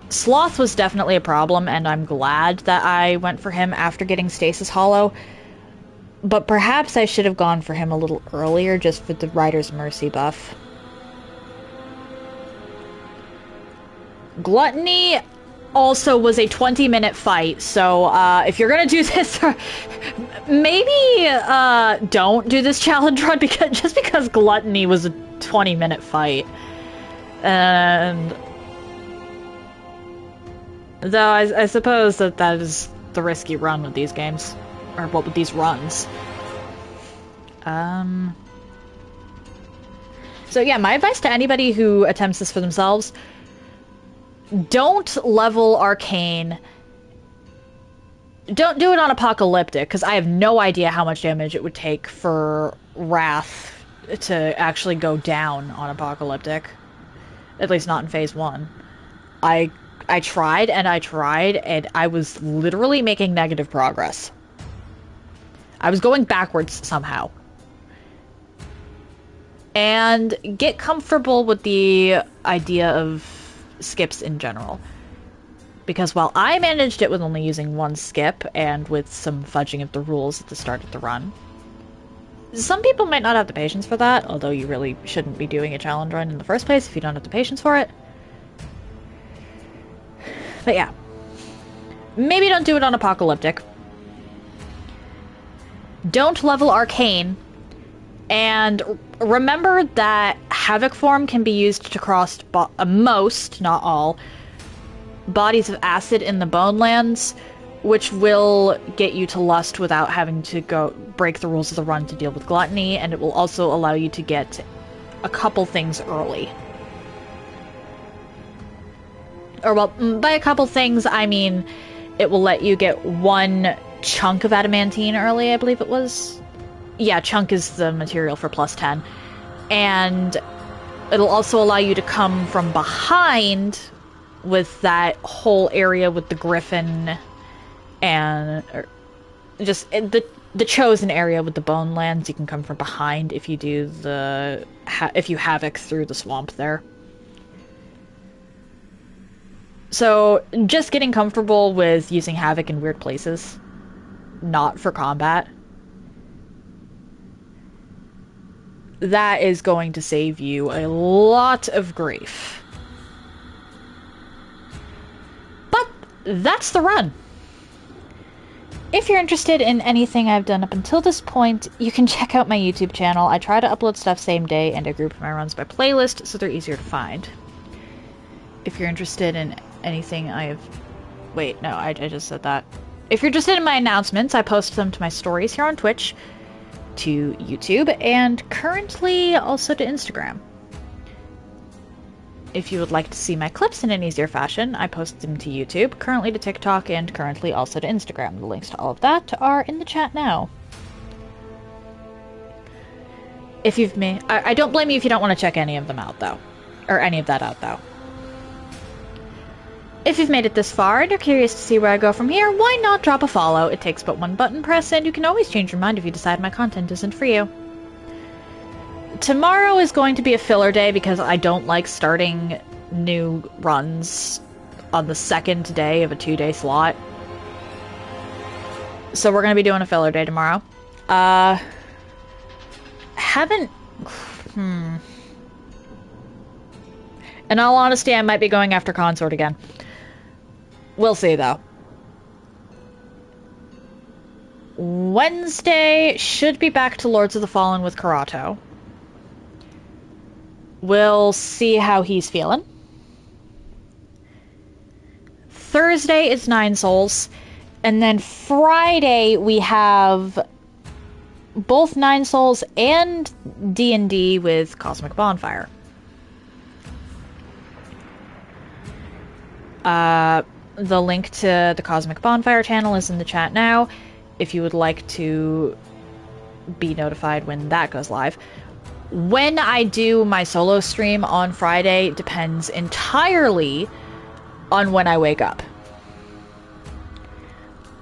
Sloth was definitely a problem, and I'm glad that I went for him after getting Stasis Hollow. But perhaps I should have gone for him a little earlier, just for the Rider's Mercy buff. Gluttony also was a 20-minute fight, so if you're gonna do this, maybe don't do this challenge run, just because Gluttony was a 20-minute fight. And though I suppose that is the risky run with these games, or what with these runs. So yeah, my advice to anybody who attempts this for themselves: don't level Arcane. Don't do it on Apocalyptic, because I have no idea how much damage it would take for Wrath to actually go down on Apocalyptic. At least not in Phase 1. I tried, and I was literally making negative progress. I was going backwards somehow. And get comfortable with the idea of skips in general. Because while I managed it with only using one skip, and with some fudging of the rules at the start of the run, some people might not have the patience for that, although you really shouldn't be doing a challenge run in the first place if you don't have the patience for it. But yeah. Maybe don't do it on Apocalyptic. Don't level Arcane. And remember that Havoc form can be used to cross most, not all, bodies of acid in the Bonelands, which will get you to Lust without having to go break the rules of the run to deal with Gluttony, and it will also allow you to get a couple things early. Or, well, by a couple things, I mean it will let you get one chunk of adamantine early, I believe it was. Yeah, chunk is the material for plus 10. And it'll also allow you to come from behind with that whole area with the Griffin and just the chosen area with the Bonelands. You can come from behind if you do if you Havoc through the swamp there. So just getting comfortable with using Havoc in weird places, not for combat, that is going to save you a lot of grief. But that's the run. If you're interested in anything I've done up until this point, you can check out my YouTube channel. I try to upload stuff same day, and I group my runs by playlist, so they're easier to find. If you're interested in anything I have... Wait, no, I just said that. If you're interested in my announcements, I post them to my stories here on Twitch, to YouTube, and currently also to Instagram. If you would like to see my clips in an easier fashion, I post them to YouTube, currently to TikTok, and currently also to Instagram. The links to all of that are in the chat now. If you've made... I don't blame you if you don't want to check any of them out, though. Or any of that out, though. If you've made it this far and you're curious to see where I go from here, why not drop a follow? It takes but one button press, and you can always change your mind if you decide my content isn't for you. Tomorrow is going to be a filler day because I don't like starting new runs on the second day of a 2-day slot. So we're going to be doing a filler day tomorrow. In all honesty, I might be going after Consort again. We'll see, though. Wednesday should be back to Lords of the Fallen with Karato. We'll see how he's feeling. Thursday is Nine Souls. And then Friday we have both Nine Souls and D&D with Cosmic Bonfire. The link to the Cosmic Bonfire channel is in the chat now, if you would like to be notified when that goes live. When I do my solo stream on Friday depends entirely on when I wake up.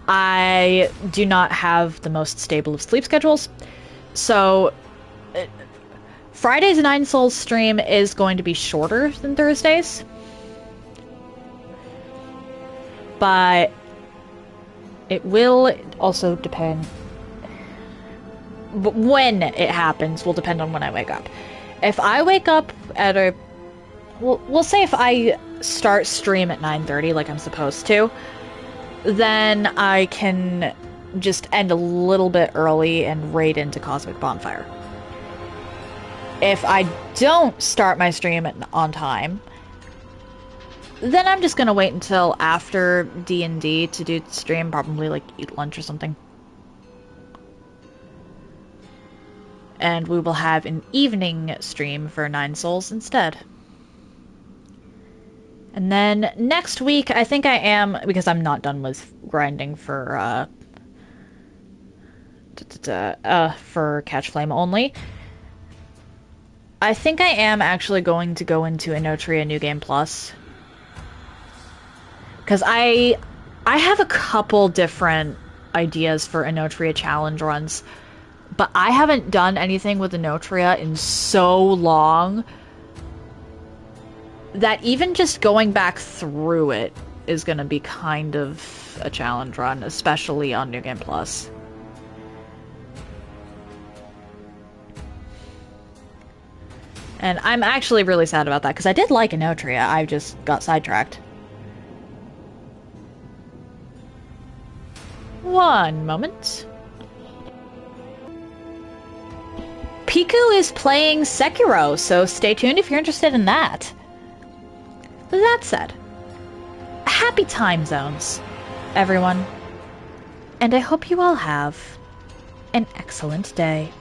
I do not have the most stable of sleep schedules, so Friday's Nine Souls stream is going to be shorter than Thursday's. But it will also depend. But when it happens will depend on when I wake up. If I wake up at a... We'll say if I start stream at 9:30 like I'm supposed to, then I can just end a little bit early and raid into Cosmic Bonfire. If I don't start my stream on time, then I'm just gonna wait until after D&D to do the stream, probably like eat lunch or something. And we will have an evening stream for Nine Souls instead. And then next week, I think I am, because I'm not done with grinding for Catch Flame only. I think I am actually going to go into Inotria New Game Plus. Because I have a couple different ideas for Inotria challenge runs, but I haven't done anything with Inotria in so long that even just going back through it is going to be kind of a challenge run, especially on New Game Plus. And I'm actually really sad about that, because I did like Inotria, I just got sidetracked. One moment. Piku is playing Sekiro, so stay tuned if you're interested in that. That said, happy time zones, everyone. And I hope you all have an excellent day.